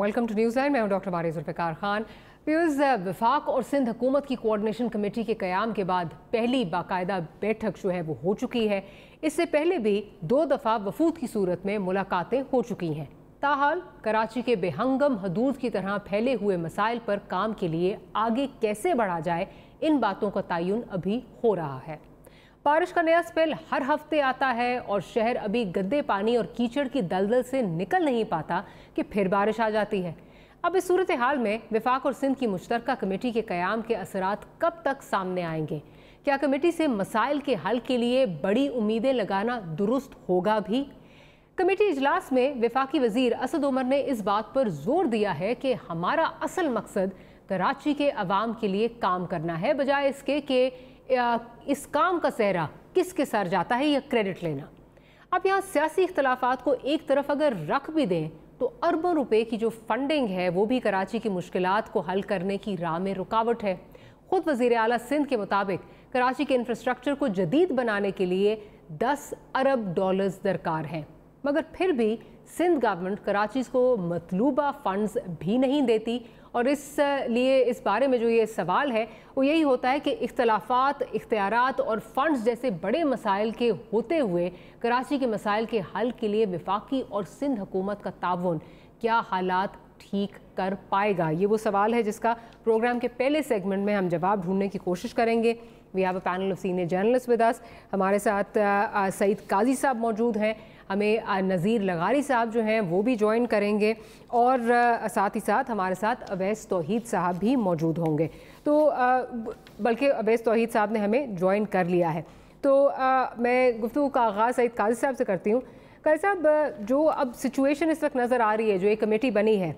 Welcome to Newsline. मैं हूं doctor बारी जुल्फ़िकार खान। वफाक और सिंध हुकूमत की कोऑर्डिनेशन कमेटी के क़याम के बाद पहली बाकायदा बैठक जो है वो हो चुकी है। इससे पहले भी 2 दफ़ा वफूद की सूरत में मुलाकातें हो चुकी हैं। ताहाल कराची के बेहंगम हदूद की तरह फैले हुए मसाइल पर काम के लिए आगे कैसे बढ़ा जाए, इन बातों का तयन अभी हो रहा है। बारिश का नया स्पेल हर हफ्ते आता है और शहर अभी गंदे पानी और कीचड़ की दलदल से निकल नहीं पाता कि फिर बारिश आ जाती है। अब इस सूरत हाल में वफाक और सिंध की मुश्तरका कमेटी के क़याम के असरात कब तक सामने आएंगे? क्या कमेटी से मसाइल के हल के लिए बड़ी उम्मीदें लगाना दुरुस्त होगा भी? कमेटी इजलास में वफाकी वजीर असद उमर ने इस बात पर जोर दिया है कि हमारा असल मकसद कराची के अवाम के लिए काम करना है, बजाय इसके कि इस काम का सेहरा किसके सर जाता है या क्रेडिट लेना। अब यहाँ सियासी इख्तलाफात को एक तरफ अगर रख भी दें तो अरबों रुपए की जो फंडिंग है वो भी कराची की मुश्किलात को हल करने की राह में रुकावट है। खुद वज़ीर आला सिंध के मुताबिक कराची के इंफ्रास्ट्रक्चर को जदीद बनाने के लिए 10 अरब डॉलर्स दरकार हैं, मगर फिर भी सिंध गवर्नमेंट कराची को मतलूबा फंड्स भी नहीं देती। और इसलिए इस बारे में जो ये सवाल है वो यही होता है कि इख्तलाफात, इख्तियारात और फंड्स जैसे बड़े मसाइल के होते हुए कराची के मसाइल के हल के लिए वफाकी और सिंध हुकूमत का ताउन क्या हालात ठीक कर पाएगा? ये वो सवाल है जिसका प्रोग्राम के पहले सेगमेंट में हम जवाब ढूंढने की कोशिश करेंगे। We have a panel of senior journalist with us. हमारे साथ सईद काजी साहब मौजूद हैं, हमें नज़ीर लगारी साहब जो हैं वो भी ज्वाइन करेंगे और साथ ही साथ हमारे साथ अवैस तौहीद साहब भी मौजूद होंगे। तो बल्कि अवैस तौहीद साहब ने हमें ज्वाइन कर लिया है। तो मैं गुफ्तगू का आगाज़ सईद काजी साहब से करती हूँ। काजी साहब, जो अब सिचुएशन इस वक्त नज़र आ रही है, जो एक कमेटी बनी है,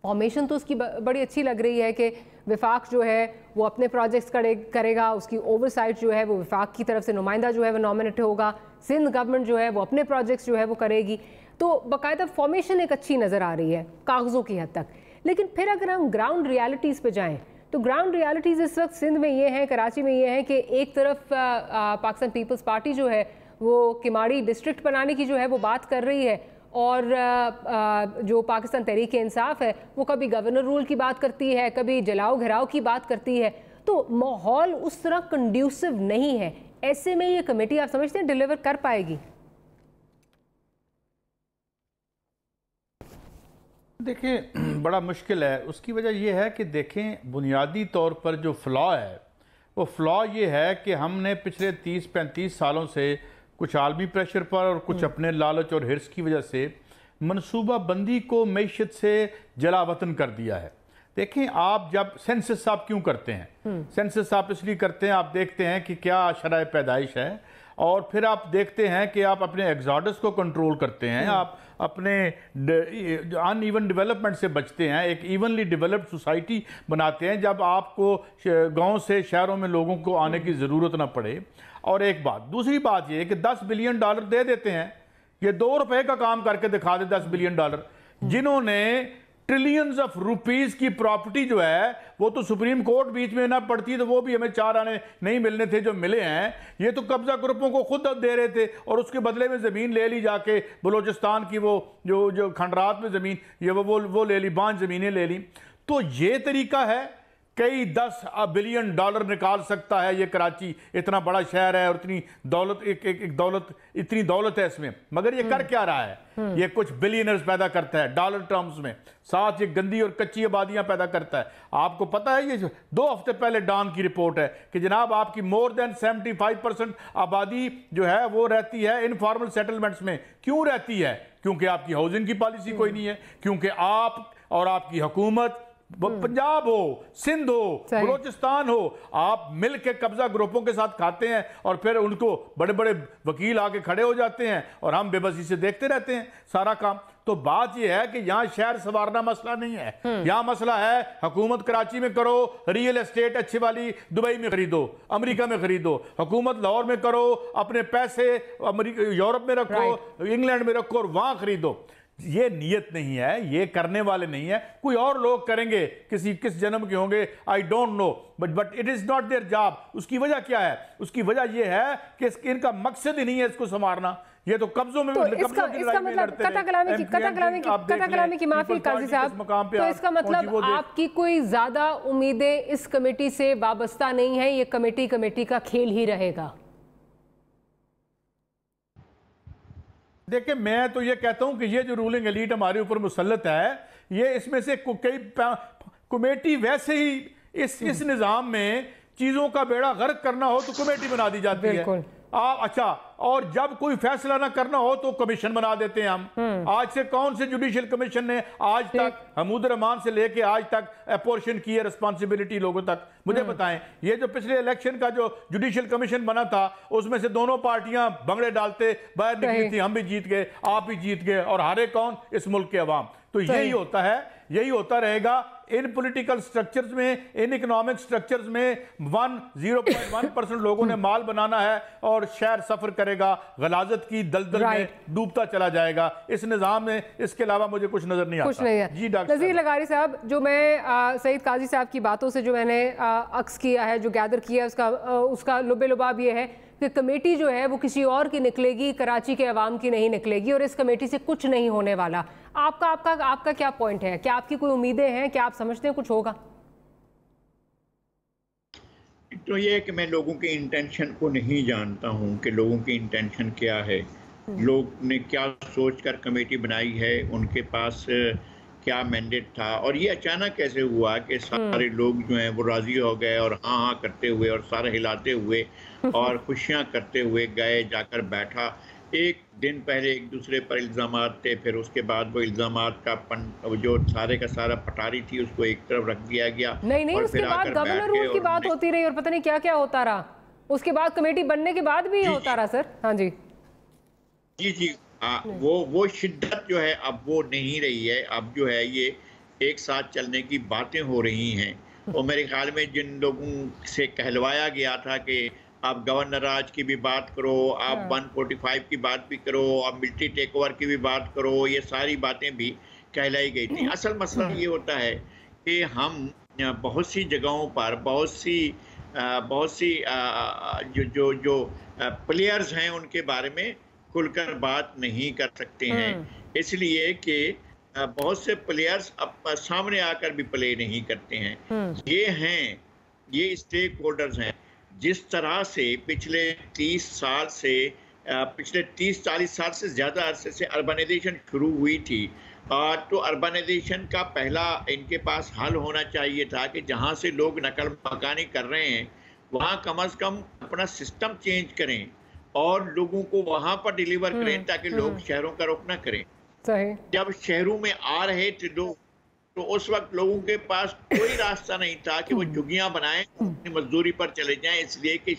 फॉर्मेशन तो उसकी बड़ी अच्छी लग रही है कि वफाक जो है वो अपने प्रोजेक्ट्स करेगा, उसकी ओवरसाइट जो है वो वफाक की तरफ से नुमाइंदा जो है वो नॉमिनेट होगा, सिंध गवर्नमेंट जो है वो अपने प्रोजेक्ट्स जो है वो करेगी। तो बाकायदा फॉर्मेशन एक अच्छी नज़र आ रही है कागज़ों की हद तक। लेकिन फिर अगर हम ग्राउंड रियलिटीज़ पे जाएँ तो ग्राउंड रियलिटीज़ इस वक्त सिंध में ये हैं, कराची में ये है कि एक तरफ पाकिस्तान पीपल्स पार्टी जो है वो किमाड़ी डिस्ट्रिक्ट बनाने की जो है वो बात कर रही है, और जो पाकिस्तान तहरीक इंसाफ है वो कभी गवर्नर रूल की बात करती है, कभी जलाओ घेराव की बात करती है। तो माहौल उस तरह कंड्यूसिव नहीं है। ऐसे में ये कमेटी आप समझते हैं डिलीवर कर पाएगी? देखें, बड़ा मुश्किल है। उसकी वजह यह है कि देखें, बुनियादी तौर पर जो फ्लॉ है वो फ्लॉ ये है कि हमने पिछले 30-35 सालों से कुछ आलमी प्रेशर पर और कुछ अपने लालच और हिर्स की वजह से मनसूबा बंदी को मैशत से जलावतन कर दिया है। देखें, आप जब सेंसस आप क्यों करते हैं? सेंसस आप इसलिए करते हैं, आप देखते हैं कि क्या शराय पैदाइश है, और फिर आप देखते हैं कि आप अपने एग्जॉडस को कंट्रोल करते हैं, आप अपने अनइवन डेवलपमेंट से बचते हैं, एक इवनली डेवलप्ड सोसाइटी बनाते हैं जब आपको गांव से शहरों में लोगों को आने की ज़रूरत ना पड़े। और एक बात, दूसरी बात यह है कि 10 बिलियन डॉलर दे देते हैं, ये 2 रुपए का काम करके दिखा दे 10 बिलियन डॉलर, जिन्होंने ट्रिलियंस ऑफ रुपीस की प्रॉपर्टी जो है वो तो सुप्रीम कोर्ट बीच में ना पड़ती तो वो भी हमें 4 आने नहीं मिलने थे जो मिले हैं। ये तो कब्जा ग्रुपों को खुद दे रहे थे और उसके बदले में ज़मीन ले ली जाके, बलोचिस्तान की वो जो खंडरात में ज़मीन ये वो ले ली, 5 ज़मीनें ले ली। तो ये तरीका है, कई 10 बिलियन डॉलर निकाल सकता है ये कराची, इतना बड़ा शहर है और इतनी दौलत, इतनी दौलत है इसमें, मगर ये कर क्या रहा है? ये कुछ बिलियनर्स पैदा करता है डॉलर टर्म्स में, साथ ये गंदी और कच्ची आबादियां पैदा करता है। आपको पता है, ये 2 हफ्ते पहले डॉन की रिपोर्ट है कि जनाब आपकी मोर देन 75% आबादी जो है वो रहती है इनफॉर्मल सेटलमेंट्स में। क्यों रहती है? क्योंकि आपकी हाउसिंग की पॉलिसी कोई नहीं है, क्योंकि आप और आपकी हुकूमत, पंजाब हो, सिंध हो, बलोचिस्तान हो, आप मिल के कब्जा ग्रुपों के साथ खाते हैं और फिर उनको बड़े बड़े वकील आके खड़े हो जाते हैं और हम बेबसी से देखते रहते हैं सारा काम। तो बात यह है कि यहाँ शहर संवारना मसला नहीं है, यहाँ मसला है हुकूमत कराची में करो, रियल एस्टेट अच्छी वाली दुबई में खरीदो, अमेरिका में खरीदो, हुकूमत लाहौर में करो, अपने पैसे यूरोप में रखो, इंग्लैंड में रखो और वहां खरीदो। ये नीयत नहीं है, ये करने वाले नहीं है, कोई और लोग करेंगे, किस जन्म के होंगे, I don't know, but it is not their job. उसकी वजह क्या है? उसकी वजह यह है कि इनका मकसद ही नहीं है इसको संवारना। ये तो कब्जों में, तो इसका मतलब कथा-कलामी की माफी काजी साहब, तो इसका मतलब आपकी कोई ज्यादा उम्मीदें इस कमेटी से वाबस्ता नहीं है, ये कमेटी का खेल ही रहेगा? देखिए, मैं तो ये कहता हूं कि ये जो रूलिंग एलीट हमारे ऊपर मुसल्लत है, ये इसमें से कई कमेटी वैसे ही इस निजाम में चीजों का बेड़ा गर्क करना हो तो कमेटी बना दी जाती है। अच्छा, और जब कोई फैसला ना करना हो तो कमीशन बना देते हैं हम। आज से कौन से जुडिशियल कमीशन ने आज तक हमूद रहमान से लेके आज तक अपोर्शन की है रिस्पांसिबिलिटी लोगों तक? मुझे बताएं, ये जो पिछले इलेक्शन का जो जुडिशियल कमीशन बना था, उसमें से दोनों पार्टियां भंगड़े डालते बाहर निकली थी, हम भी जीत गए, आप भी जीत गए, और हारे कौन? इस मुल्क के अवाम। तो यही होता है, यही होता रहेगा इन पॉलिटिकल स्ट्रक्चर्स में, इन इकोनॉमिक स्ट्रक्चर्स में। 0.1% लोगों ने माल बनाना है और शहर सफर करेगा, गलाजत की दलदल में डूबता चला जाएगा इस निजाम में। इसके अलावा मुझे कुछ नजर नहीं आता। कुछ नहीं है। जी डॉक्टर नज़ीर लगारी साहब, जो मैं सईद काजी साहब की बातों से जो मैंने अक्स किया है, जो गैदर किया है, उसका लुबे लुबाब ये है कि कमेटी जो है वो किसी और की निकलेगी, कराची के अवाम की नहीं निकलेगी, और इस कमेटी से कुछ नहीं होने वाला। आपका क्या पॉइंट है? क्या आपकी कोई उम्मीदें हैं? क्या आप समझते हैं कुछ होगा? तो ये है कि मैं लोगों के इंटेंशन को नहीं जानता हूं कि लोगों की इंटेंशन क्या है, लोग ने क्या सोचकर कमेटी बनाई है, उनके पास क्या मैंडेट था, और ये अचानक कैसे हुआ कि सारे लोग जो हैं वो राजी हो गए और हाँ हाँ करते हुए और सारे हिलाते हुए और खुशियां करते हुए गए, जाकर बैठा। एक दिन पहले एक दूसरे पर इल्ज़ामात थे, फिर उसके बाद वो इल्ज़ामात का जो सारे का सारा पटारी थी उसको एक तरफ रख दिया गया। नहीं, उसके बाद गवर्नर रूल की बात होती रही और पता नहीं क्या क्या होता रहा। उसके बाद कमेटी बनने के बाद भी होता रहा सर। हाँ जी जी वो शिद्दत जो है अब वो नहीं रही है। अब जो है ये एक साथ चलने की बातें हो रही हैं। और मेरे ख्याल में जिन लोगों से कहलवाया गया था कि आप गवर्नर राज की भी बात करो, आप 145 की बात भी करो, आप मिलिट्री टेक ओवर की भी बात करो, ये सारी बातें भी कहलाई गई थी। असल मसला ये होता है कि हम बहुत सी जगहों पर बहुत सी जो प्लेयर्स हैं उनके बारे में खुलकर बात नहीं कर सकते हैं, इसलिए कि बहुत से प्लेयर्स अब सामने आकर भी प्ले नहीं करते हैं। ये स्टेक होल्डर्स हैं। जिस तरह से पिछले 30-40 साल से ज़्यादा अरसे से अर्बनाइजेशन शुरू हुई थी, तो अर्बनाइजेशन का पहला इनके पास हल होना चाहिए था कि जहाँ से लोग नकल मकानी कर रहे हैं वहाँ कम से कम अपना सिस्टम चेंज करें और लोगों को वहां पर डिलीवर करें ताकि लोग शहरों का रुख न करें। जब शहरों में आ रहे थे लोग, तो उस वक्त लोगों के पास कोई रास्ता नहीं था कि वो झुग्गियां बनाएं, अपनी मजदूरी पर चले जाएं, इसलिए कि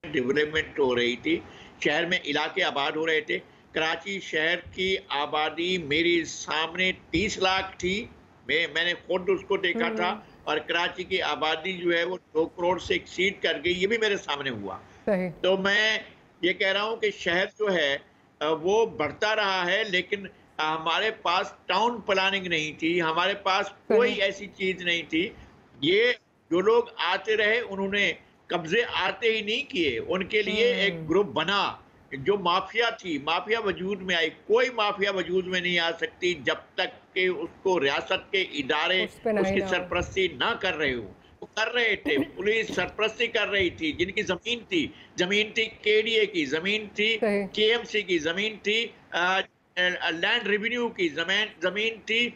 डेवलपमेंट हो रही थी, शहर में इलाके आबाद हो रहे थे। कराची शहर की आबादी मेरे सामने 30 लाख थी, मैंने खुद उसको देखा था, और कराची की आबादी जो है वो 2 करोड़ से एक्सीड कर गई, ये भी मेरे सामने हुआ। तो मैं ये कह रहा हूँ कि शहर जो है वो बढ़ता रहा है, लेकिन हमारे पास टाउन प्लानिंग नहीं थी, हमारे पास कोई ऐसी चीज नहीं थी। ये जो लोग आते रहे उन्होंने कब्जे आते ही नहीं किए, उनके लिए एक ग्रुप बना। जो माफिया थी, माफिया वजूद में आई। कोई माफिया वजूद में नहीं आ सकती जब तक कि उसको रियासत के इदारे उसकी सरपरस्ती ना कर रहे हो। कर रहे थे, पुलिस सरपरस्ती कर रही थी, जिनकी जमीन थी केडीए की, जमीन थी केएमसी की, जमीन थी लैंड रेवेन्यू की, जमीन थी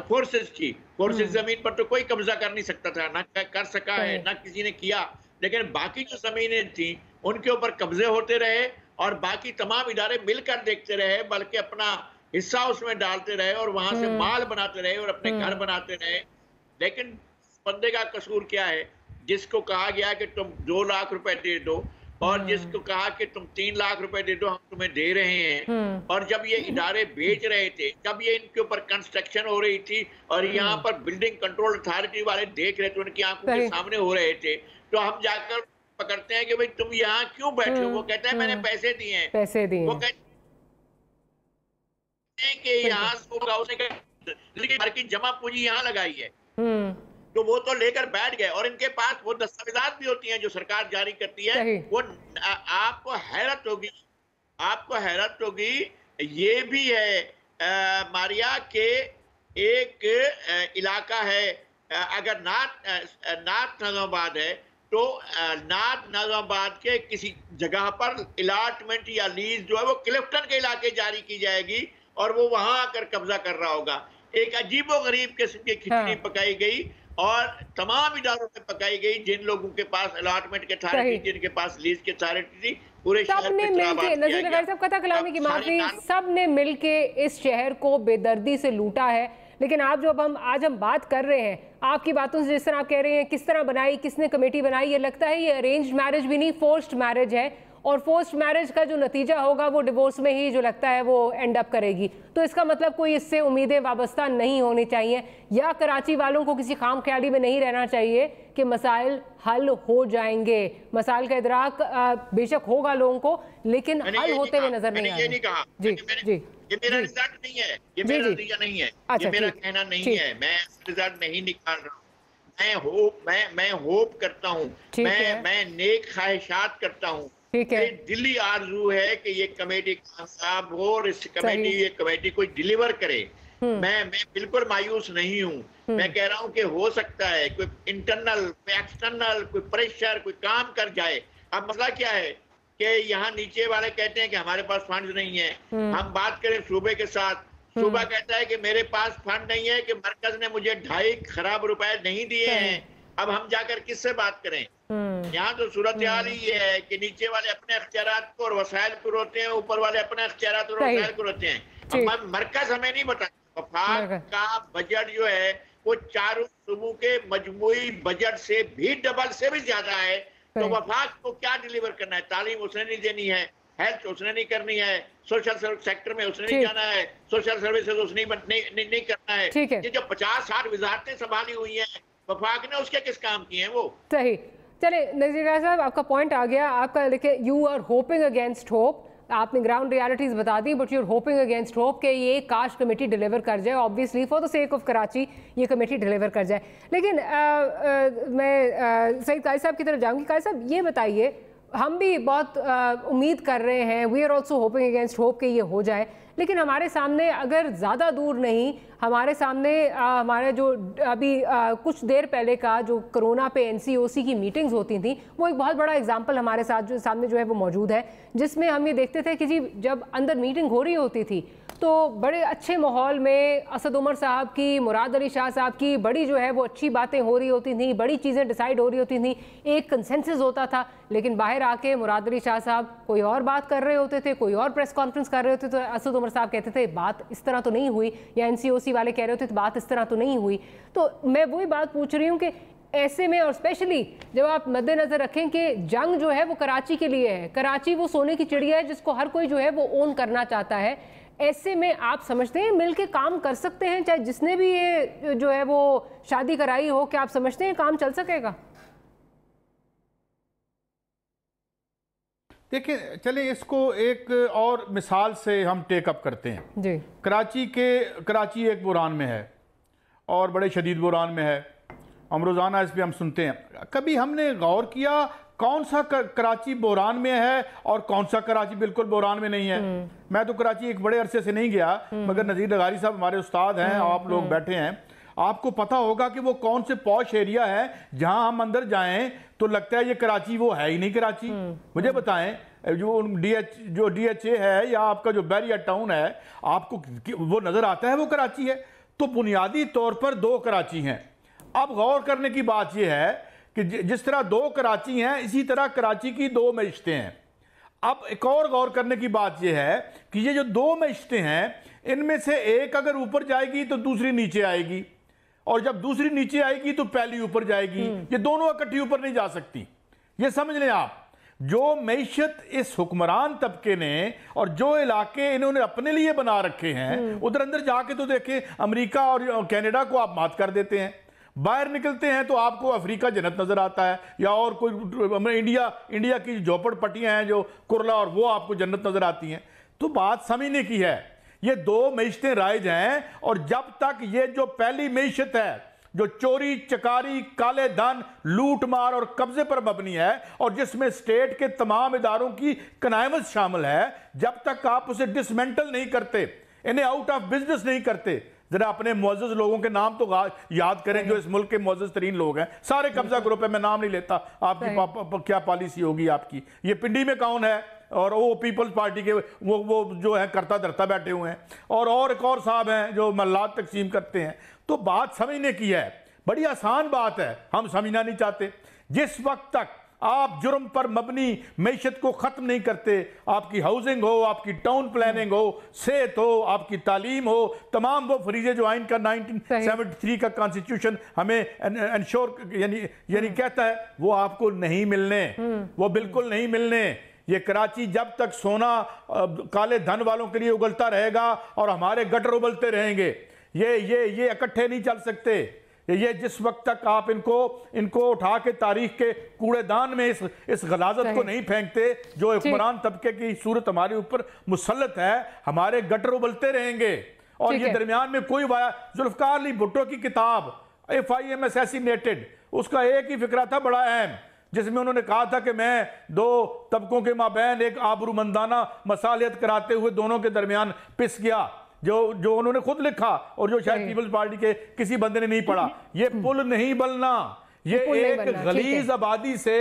फोर्सेस की। फोर्सेस जमीन पर तो कोई कब्जा कर नहीं सकता था, ना कर सका है, ना किसी ने किया, लेकिन बाकी जो जमीनें थी उनके ऊपर कब्जे होते रहे और बाकी तमाम इदारे मिलकर देखते रहे, बल्कि अपना हिस्सा उसमें डालते रहे और वहां से माल बनाते रहे और अपने घर बनाते रहे। लेकिन बंदे का कसूर क्या है? जिसको कहा गया कि तुम 2 लाख रुपए दे दो और जिसको कहा कि तुम 3 लाख रुपए दे दो, हम तुम्हें दे रहे हैं। और जब ये इदारे बेच रहे थे, जब ये इनके ऊपर कंस्ट्रक्शन हो रही थी और यहाँ पर बिल्डिंग कंट्रोल अथॉरिटी वाले देख रहे थे, उनकी आंखों के सामने हो रहे थे, तो हम जाकर पकड़ते हैं कि भाई तुम यहाँ क्यों बैठे हो? वो कहते हैं मैंने पैसे दिए हैं। पैसे दिए। वो कहते कि यहाँ होगा उसने भर की जमा पूंजी यहाँ लगाई है, तो वो तो लेकर बैठ गए। और इनके पास वो दस्तावेजात भी होती हैं जो सरकार जारी करती है। वो आपको हैरत होगी ये भी है मारिया के एक इलाका है, अगर नार्थ नाज़िमाबाद है तो नार्थ नाज़िमाबाद के किसी जगह पर अलॉटमेंट या लीज जो है वो क्लिफ्टन के इलाके जारी की जाएगी और वो वहां आकर कब्जा कर रहा होगा। एक अजीबोगरीब किस्म की खिचड़ी पकाई गई और तमाम इदारों में पकाई गई जिन लोगों के पास अलॉटमेंट के अथॉरिटी, जिनके पास लीज की अथॉरिटी थी, पूरे शहर में मिलके नज़ीर लगाई साहब कथा कलामी की माफी, सबने मिलके इस शहर को बेदर्दी से लूटा है। लेकिन आप जो आज हम बात कर रहे हैं, आपकी बातों से जिस तरह आप कह रहे हैं किस तरह बनाई, किसने कमेटी बनाई, ये लगता है ये अरेंज्ड मैरिज भी नहीं, फोर्स्ड मैरिज है। और फोर्स्ड मैरिज का जो नतीजा होगा वो डिवोर्स में ही जो लगता है वो एंड अप करेगी। तो इसका मतलब कोई इससे उम्मीदें वाबस्ता नहीं होनी चाहिए, या कराची वालों को किसी खाम ख्याली में नहीं रहना चाहिए कि मसाइल हल हो जाएंगे। मसाइल का इदराक बेशक होगा लोगों को, लेकिन हल होते हुए नजर नहीं आ रहा। ये नहीं कहा जी जी, ये मेरा रिजल्ट नहीं है, ये मेरा नतीजा नहीं है, ये मेरा कहना नहीं है, मैं रिजल्ट नहीं निकाल रहा हूँ। मैं होप करता हूँ, मैं नेक ख्वाहिशात करता हूँ। दिल्ली आरजू है कि ये कमेटी कामयाब हो और ये कमेटी कोई डिलीवर करे। मैं बिल्कुल मायूस नहीं हूँ। मैं कह रहा हूँ कि हो सकता है कोई इंटरनल, कोई एक्सटर्नल, कोई प्रेशर, कोई काम कर जाए। अब मसला क्या है कि यहाँ नीचे वाले कहते हैं कि हमारे पास फंड नहीं है। हम बात करें सूबे के साथ, सूबा कहता है कि मेरे पास फंड नहीं है, कि मरकज ने मुझे 2.5 खरब रुपए नहीं दिए हैं। अब हम जाकर किससे बात करें? यहाँ तो सूरत हाल ही ये है कि नीचे वाले अपने अख्तियारात को और वसाइल को रोते हैं, ऊपर वाले अपने अख्तियारात और वसाइल को रोते हैं। मरकज हमें नहीं बताता। वफाक का बजट जो है वो चारों सूबों के मजमूई बजट से भी डबल से भी ज्यादा है। तो वफाक को क्या डिलीवर करना है? तालीम उसने नहीं देनी है, हेल्थ उसने नहीं करनी है, सोशल सेक्टर में उसने नहीं जाना है, सोशल सर्विसेज उसने नहीं करना है। ये जो 50-60 वजारतें संभाली हुई हैं वफाक ने, उसके किस काम किए हैं वो? सही। चले नज़ीर साहब, आपका पॉइंट आ गया आपका। देखिए, you are hoping against hope, आपने ग्राउंड रियलिटीज बता दी, but you are hoping against hope कि ये काश कमेटी डिलीवर कर जाए। Obviously for the sake of Karachi ये कमेटी डिलीवर कर जाए। लेकिन मैं सईद काजी साहब की तरफ जाऊंगी। काजी साहब, ये बताइए, हम भी बहुत उम्मीद कर रहे हैं, we are also hoping against hope कि ये हो जाए, लेकिन हमारे सामने अगर ज़्यादा दूर नहीं, हमारे सामने हमारे जो अभी कुछ देर पहले का जो कोरोना पे NCOC की मीटिंग्स होती थी, वो एक बहुत बड़ा एग्जांपल हमारे साथ जो सामने जो है वो मौजूद है, जिसमें हम ये देखते थे कि जी जब अंदर मीटिंग हो रही होती थी तो बड़े अच्छे माहौल में असद उमर साहब की, मुराद अली शाह साहब की बड़ी जो है वो अच्छी बातें हो रही होती थी, बड़ी चीज़ें डिसाइड हो रही होती थी, एक कंसेंसस होता था। लेकिन बाहर आके मुराद अली शाह साहब कोई और बात कर रहे होते थे, कोई और प्रेस कॉन्फ्रेंस कर रहे होते थे, तो असद उमर साहब कहते थे बात इस तरह तो नहीं हुई, या NCOC वाले कह रहे होते थे बात इस तरह तो नहीं हुई। तो मैं वही बात पूछ रही हूँ कि ऐसे में, और स्पेशली जब आप मद्देनजर रखें कि जंग जो है वो कराची के लिए है, कराची वो सोने की चिड़िया है जिसको हर कोई जो है वो ओन करना चाहता है, ऐसे में आप समझते हैं मिलके काम कर सकते हैं? चाहे जिसने भी ये जो है वो शादी कराई हो, क्या आप समझते हैं काम चल सकेगा? देखिए, चलिए इसको एक और मिसाल से हम टेकअप करते हैं जी। कराची एक बुरान में है और बड़े शदीद बुरान में है। हम रोज़ाना इस पर हम सुनते हैं। कभी हमने गौर किया कौन सा कराची बुरान में है और कौन सा कराची बिल्कुल बुरान में नहीं है? मैं तो कराची एक बड़े अरसे से नहीं गया, मगर नज़ीर लगारी साहब हमारे उस्ताद हैं, आप लोग बैठे हैं, आपको पता होगा कि वो कौन से पॉश एरिया है जहां हम अंदर जाएं तो लगता है ये कराची वो है ही नहीं कराची। मुझे बताएं, जो DHA है या आपका जो बैरिया टाउन है, आपको वो नजर आता है वो कराची है? तो बुनियादी तौर पर 2 कराची हैं। अब गौर करने की बात यह है कि जिस तरह 2 कराची हैं, इसी तरह कराची की 2 मैशतें हैं। अब एक और गौर करने की बात यह है कि ये जो 2 मैशतें हैं, इनमें से एक अगर ऊपर जाएगी तो दूसरी नीचे आएगी, और जब दूसरी नीचे आएगी तो पहली ऊपर जाएगी। ये दोनों इकट्ठी ऊपर नहीं जा सकती। ये समझ लें आप, जो मैशत इस हुक्मरान तबके ने और जो इलाके इन्होंने अपने लिए बना रखे हैं, उधर अंदर जाके तो देखें, अमेरिका और कनाडा को आप मात कर देते हैं, बाहर निकलते हैं तो आपको अफ्रीका जन्नत नजर आता है, या और कोई इंडिया की झोपड़पट्टियां हैं जो कुरला, और वो आपको जन्नत नजर आती हैं। तो बात समझने की है ये दो मीशतें राइज हैं, और जब तक ये जो पहली मीशत है जो चोरी चकारी, काले धन, लूट मार और कब्जे पर मबनी है, और जिसमें स्टेट के तमाम इदारों की कनायमत शामिल है, जब तक आप उसे डिसमेंटल नहीं करते, इन्हें आउट ऑफ बिजनेस नहीं करते। जरा अपने मुअज़्ज़ज़ लोगों के नाम तो याद करें जो इस मुल्क के मुअज़्ज़ज़ तरीन लोग हैं, सारे कब्जा ग्रुप है, मैं नाम नहीं लेता, आपकी क्या पॉलिसी होगी आपकी। ये पिंडी में कौन है, और वो पीपल्स पार्टी के वो जो है करता धरता बैठे हुए हैं, और एक और साहब हैं जो मल्लात तकसीम करते हैं। तो बात समझने की है, बड़ी आसान बात है, हम समझना नहीं चाहते। जिस वक्त तक आप जुर्म पर मबनी मैशत को ख़त्म नहीं करते, आपकी हाउसिंग हो, आपकी टाउन प्लानिंग हो, सेहत हो, आपकी तालीम हो, तमाम वो फरीजे जो आइन का 1973 का कॉन्स्टिट्यूशन हमें इंश्योर यानी कहता है, वो आपको नहीं मिलने, वो बिल्कुल नहीं मिलने। ये कराची जब तक सोना काले धन वालों के लिए उगलता रहेगा और हमारे गटर उबलते रहेंगे, ये इकट्ठे नहीं चल सकते। ये जिस वक्त तक आप इनको उठा के तारीख के कूड़ेदान में इस गलाजत को नहीं फेंकते जो हुक्मरान तबके की सूरत हमारे ऊपर मुसल्लत है, हमारे गटर उबलते रहेंगे। और ये दरमियान में कोई जुल्फकार अली भुट्टो की किताब FIM असैसिनेटेड, उसका एक ही फिक्रा था बड़ा अहम, जिसमें उन्होंने कहा था कि मैं दो तबकों के माबैन एक आबरूमंदाना मसालियत कराते हुए दोनों के दरमियान पिस गया, जो उन्होंने खुद लिखा और जो शायद पीपल्स पार्टी के किसी बंदे ने नहीं पढ़ा। ये पुल नहीं बनना, ये एक गलीज आबादी से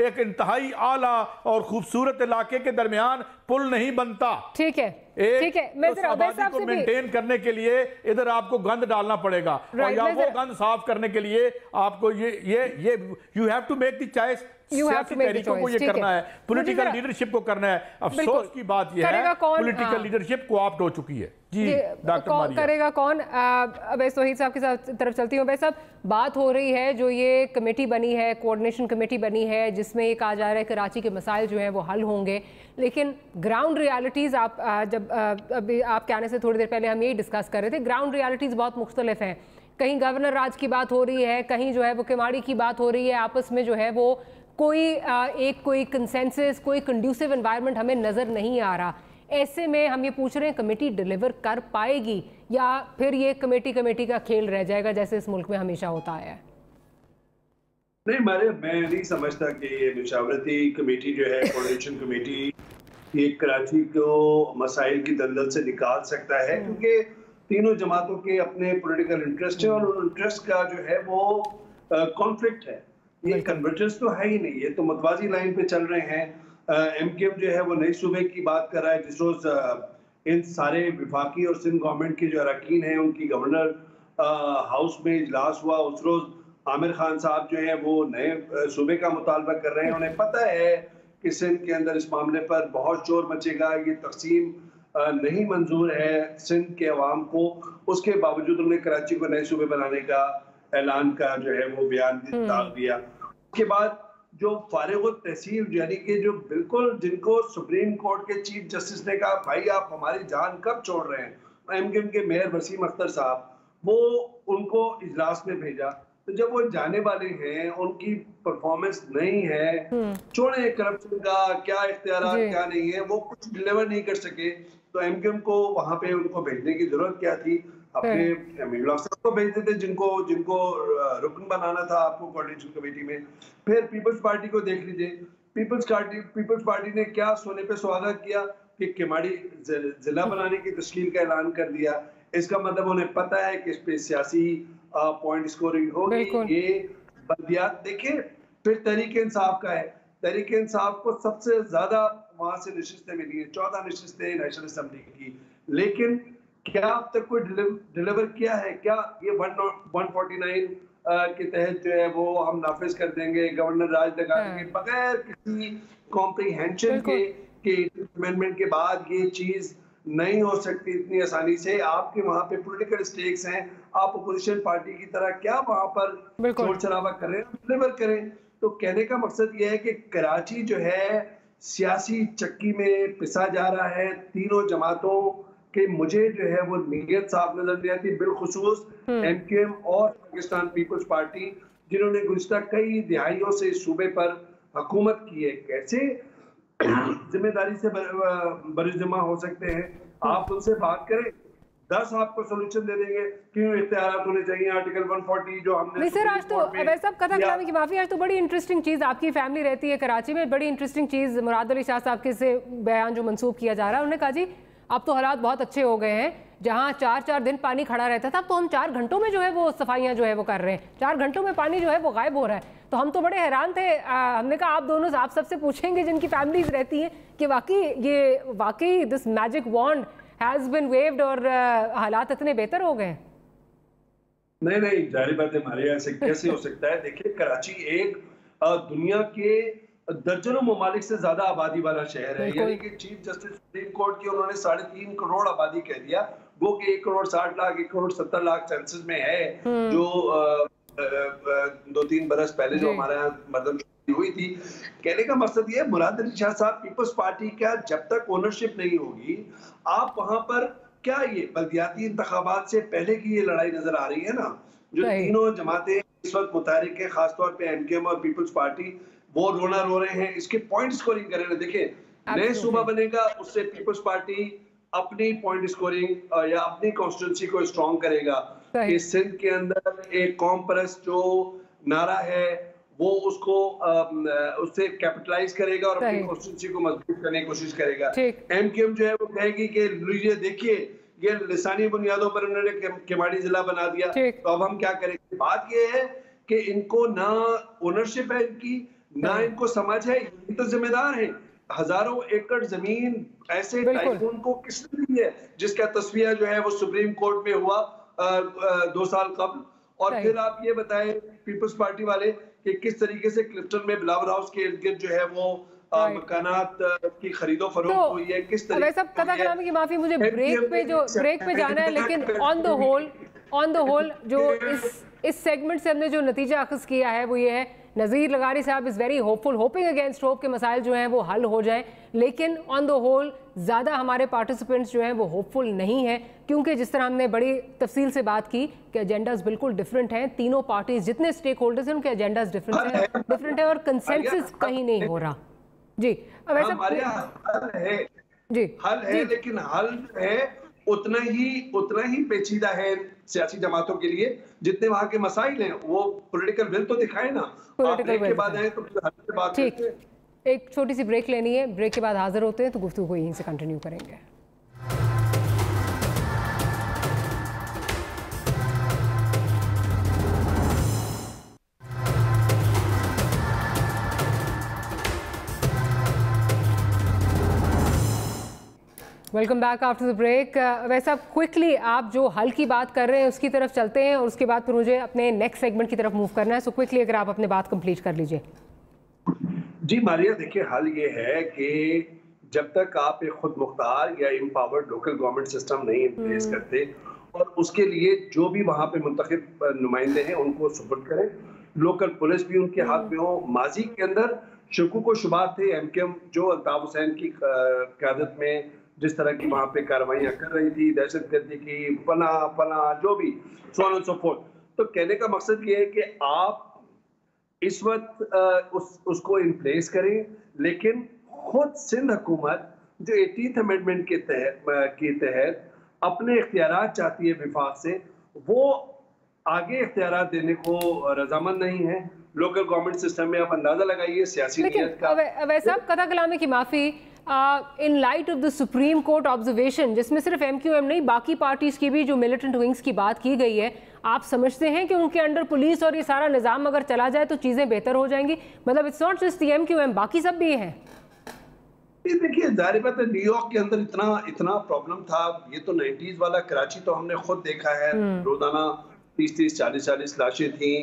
एक इंतहाई आला और खूबसूरत इलाके के दरमियान पुल नहीं बनता। ठीक है, ठीक है। मैं जरा अवैस साहब से मेंटेन करने के लिए इधर आपको गंद डालना पड़ेगा, और या वो गंद साफ करने के लिए आपको ये you have to make the choice. तहरीकों को ये करना है, पॉलिटिकल लीडरशिप को करना है। अफसोस की बात यह है पॉलिटिकल लीडरशिप को ऑप्ट हो चुकी है। जी डॉक्टर मारिया करेगा कौन? अवैस तौहीद साहब के साथ तरफ चलती हूँ। अवैस साहब, बात हो रही है जो ये कमेटी बनी है, कोऑर्डिनेशन कमेटी बनी है, जिसमें ये कहा जा रहा है कराची के मसाइल जो हैं वो हल होंगे, लेकिन ग्राउंड रियलिटीज़ अभी आपके आने से थोड़ी देर पहले हम यही डिस्कस कर रहे थे, ग्राउंड रियलिटीज़ बहुत मुख्तलिफ हैं। कहीं गवर्नर राज की बात हो रही है, कहीं जो है वो किमाड़ी की बात हो रही है, आपस में जो है वो कोई कंसेंसस, कोई कंड्यूसिव एनवायरनमेंट हमें नज़र नहीं आ रहा। ऐसे में हम ये पूछ रहे हैं कमेटी डिलीवर कर पाएगी या फिर ये कमेटी का खेल रह जाएगा जैसे इस मुल्क में हमेशा होता आया है? नहीं, मैं नहीं समझता कि ये मुशावरती कमेटी जो है, कोऑर्डिनेशन कमेटी, ये कराची को मसाइल की दलदल से निकाल सकता है, क्योंकि तीनों जमातों के अपने पॉलिटिकल इंटरेस्ट है और उन इंटरेस्ट का जो है वो कॉन्फ्लिक्ट है। ये कन्वर्जेंस तो है ही नहीं, ये तो मतवाजी लाइन पे चल रहे हैं। MKM जो है वो नए सूबे की बात कर रहा है, जिस रोज इन सारे विफाकी और सिंध गवर्नमेंट के जो अरकान हैं उनकी गवर्नर हाउस में इजलास हुआ, उस रोज आमिर खान साहब जो है वो नए सूबे का मुतालबा कर रहे हैं। उन्हें पता है कि सिंध के अंदर इस मामले पर बहुत शोर मचेगा, ये तकसीम नहीं मंजूर है सिंध के अवाम को, उसके बावजूद उन्होंने कराची को नए सूबे बनाने का ऐलान का जो है वो बयान दिया। उसके बाद जो फारिग तहसील यानी कि जो बिल्कुल जिनको सुप्रीम कोर्ट के चीफ जस्टिस ने कहा भाई आप हमारी जान कब छोड़ रहे हैं, MKM के मेयर वसीम अख्तर साहब, वो उनको इजलास में भेजा। तो जब वो जाने वाले हैं, उनकी परफॉर्मेंस नहीं है, छोड़े करप्शन का क्या इख्तियार क्या नहीं है, वो कुछ डिलीवर नहीं कर सके, तो MKM को वहां पे उनको भेजने की जरूरत क्या थी? अपने मिडिल ऑफिसर को भेज देते जिनको रुकन बनाना था आपको कोऑर्डिनेशन कमेटी में। फिर पीपल्स पार्टी को देख लीजिए, पीपल्स पार्टी ने क्या सोने पे सुहागा किया कि किमाड़ी जिला बनाने की तश्कील का ऐलान कर दिया। इसका मतलब उन्हें पता है कि इस पे सियासी पॉइंट स्कोरिंग होगी। ये बल्दियात देखिए, फिर तहरीक इंसाफ का है, तहरीक इंसाफ को सबसे ज्यादा वहां से नशिस्तें मिली है, 14 नशिस्तें नेशनल असेंबली की, लेकिन क्या अब तक कोई डिलीवर किया है? क्या ये 149 के तहत जो है वो हम नाफिज कर देंगे, गवर्नर राज लगा देंगे बगैर किसी कॉम्प्रिहेंशन के अमेंडमेंट के बाद ये चीज नहीं हो सकती इतनी आसानी से। आपके वहां पे पॉलिटिकल स्टेक्स हैं, आप अपोजिशन पार्टी की तरह क्या वहां पर शोर शराबा करें, डिलीवर करें। तो कहने का मकसद ये है कि कराची जो है सियासी चक्की में पिसा जा रहा है तीनों जमातों कि मुझे जो है वो नीयत साफ नजर नहीं आती, बिलखुसूस MKM और पाकिस्तान पीपल्स पार्टी जिन्होंने गुज़िश्ता कई दिहाइयों से इस सूबे पर हुकूमत की है। कैसे जिम्मेदारी से बरिजमा हो सकते हैं। आप उनसे बात करें, 10 आपको सोल्यूशन दे देंगे। क्यों इख्तियारात होने चाहिए, आर्टिकल 140 जो हमने नहीं सर, आज तो वैसे सब कथा कलामी की माफी, आज तो बड़ी इंटरेस्टिंग चीज़, आपकी फैमिली रहती है कराची में, बड़ी इंटरेस्टिंग चीज़ मुराद अली शाह साहब के से बयान जो मंसूब किया जा रहा है, उन्होंने कहा जी अब तो हालात बहुत अच्छे हो गए हैं, जहाँ 4-4 दिन पानी खड़ा रहता था तो हम 4 घंटों में जो है वो सफाइयाँ जो है वो कर रहे हैं, 4 घंटों में पानी जो है वो गायब हो रहा है। तो हम तो बड़े हैरान थे। हमने कहा आप दोनों, आप सबसे पूछेंगे जिनकी फैमिलीज रहती हैं कि वाकई this magic wand has been waved और हालात इतने बेहतर हो गए। नहीं, जाहिर बात है हमारे यहाँ से कैसे हो सकता है। देखिए, कराची एक दुनिया के दर्जनों ममालिक से ज्यादा आबादी वाला शहर है, यानी कि चीफ जस्टिस सुप्रीम कोर्ट की उन्होंने 3.5 करोड़ आबादी कह दिया, वो कि 1 करोड़ 60 लाख 1 करोड़ 70 लाख सेंसस में है, जो 2-3 बरस पहले जो हमारे यहाँ मदद हुई थी। कहने का मकसद ये, मुराद अली शाह साहब पीपल्स पार्टी का जब तक ओनरशिप नहीं होगी, आप वहां पर क्या ये बल्दियाती इंतखाबात से पहले की ये लड़ाई नजर आ रही है ना, जो तीनों जमातें इस वक्त मुतारिक है, खासतौर पे एमकेएम और पीपल्स पार्टी, वो रोना रो रहे हैं, इसके पॉइंट स्कोरिंग कर रहे हैं। देखिए, नए सूबा बनेगा, उससे पीपल्स पार्टी अपनी पॉइंट स्कोरिंग या अपनी कॉन्स्टिट्यूंसी को स्ट्रॉन्ग करेगा कि सिंध के अंदर एक कौम परस्त जो नारा है वो उसको उससे कैपिटलाइज करेगा और अपनी कॉन्स्टिट्यूंसी को मजबूत करने की कोशिश करेगा। एमकेएम जो है वो कहेगी कि लीजिए देखिए, ये लिसानी बुनियादों पर उन्होंने केमाड़ी जिला बना दिया, तो अब हम क्या करेंगे। बात ये है कि इनको ना ओनरशिप है इनकी, ना इनको समझ है, ये तो जिम्मेदार है। हजारों एकड़ जमीन ऐसे टाइकून को किसने दी है, जिसका तस्वीर जो है वो सुप्रीम कोर्ट में हुआ 2 साल कबल। और फिर आप ये बताएं पीपल्स पार्टी वाले कि किस तरीके से क्लिफ्टन में बिलावल हाउस के इर्द गिर्द जो है वो मकानात की खरीदो फरोख्त हुई है, किस तरीके से। कथा कलामी की माफी, मुझे ब्रेक पे जाना है, लेकिन ऑन द होल जो इस सेगमेंट से हमने जो नतीजा अखज़ किया है वो ये है, नज़ीर लगारी साहब is very hopeful, hopping against hope के मसाइल जो हैं वो हल हो जाएं, लेकिन ऑन द होल ज़्यादा हमारे पार्टिसिपेंट्स जो हैं वो होपफुल नहीं हैं, क्योंकि जिस तरह हमने बड़ी तफसील से बात की कि एजेंडाज बिल्कुल डिफरेंट हैं, तीनों पार्टीज जितने स्टेक होल्डर्स हैं उनके एजेंडाज डिफरेंट है और कंसेंसस कहीं नहीं हो रहा। जी, अब ऐसा हल है, लेकिन हल है उतना ही पेचीदा है सियासी जमातों के लिए जितने वहां के मसाइल हैं। वो पॉलिटिकल विल तो दिखाए ना, ब्रेक के बाद आए तो फिर बात करते हैं। एक छोटी सी ब्रेक लेनी है, ब्रेक के बाद हाजिर होते हैं तो गुफ्तगू को यहीं से कंटिन्यू करेंगे। Welcome back after the break. वैसा क्विकली आप जो हल की बात कर रहे हैं उसकी तरफ चलते हैं और उसके बाद फिर मुझे अपने नेक्स्ट सेगमेंट की तरफ मूव करना है। सो क्विकली अगर आप अपने बात कंप्लीट कर लीजिए। जी मारिया, देखिए हल ये है कि जब तक आप एक खुद मुख्तार या एम्पावर्ड लोकल गवर्नमेंट सिस्टम नहीं प्लेस करते और उसके लिए जो भी वहाँ पे मुंतखब नुमाइंदे हैं उनको सपोर्ट करें, लोकल पुलिस भी उनके हाथ में हो। माजी के अंदर शुकूक व शुबात थे, एमकेएम जो अल्ताफ हुसैन की क़यादत में जिस तरह की वहाँ पे कार्रवाइयाँ कर रही थी, दहशतगर्दी की, पना जो भी so on and so fourth. तो कहने का मकसद ये है कि आप इस वक्त उसको इन प्लेस करें, लेकिन खुद सिंध हुकूमत जो 18th अमेंडमेंट के तहत अपने इख्तियारात चाहती है विफाक से, वो आगे इख्तियारात देने को रजामंद नहीं है। लोकल गवर्नमेंट सिस्टम में आप अंदाजा लगाइए सियासी नियत का। वैसे आप कथा कलामी की माफ़ी, in light of the supreme court observation जिसमें सिर्फ एमक्यूएम नहीं बाकी पार्टीज की भी जो मिलिटेंट विंग्स की बात की गई है, आप समझते हैं कि उनके अंडर पुलिस और ये सारा निज़ाम अगर चला जाए तो चीज़ें बेहतर हो जाएंगी? मतलब it's not just the MQM, बाकी सब भी हैं। देखिए जाहिर बात है न्यूयॉर्क के अंदर इतना प्रॉब्लम था, ये तो 90s वाला, कराची तो हमने खुद देखा है, रोजाना 30-30 40-40 लाशें थी,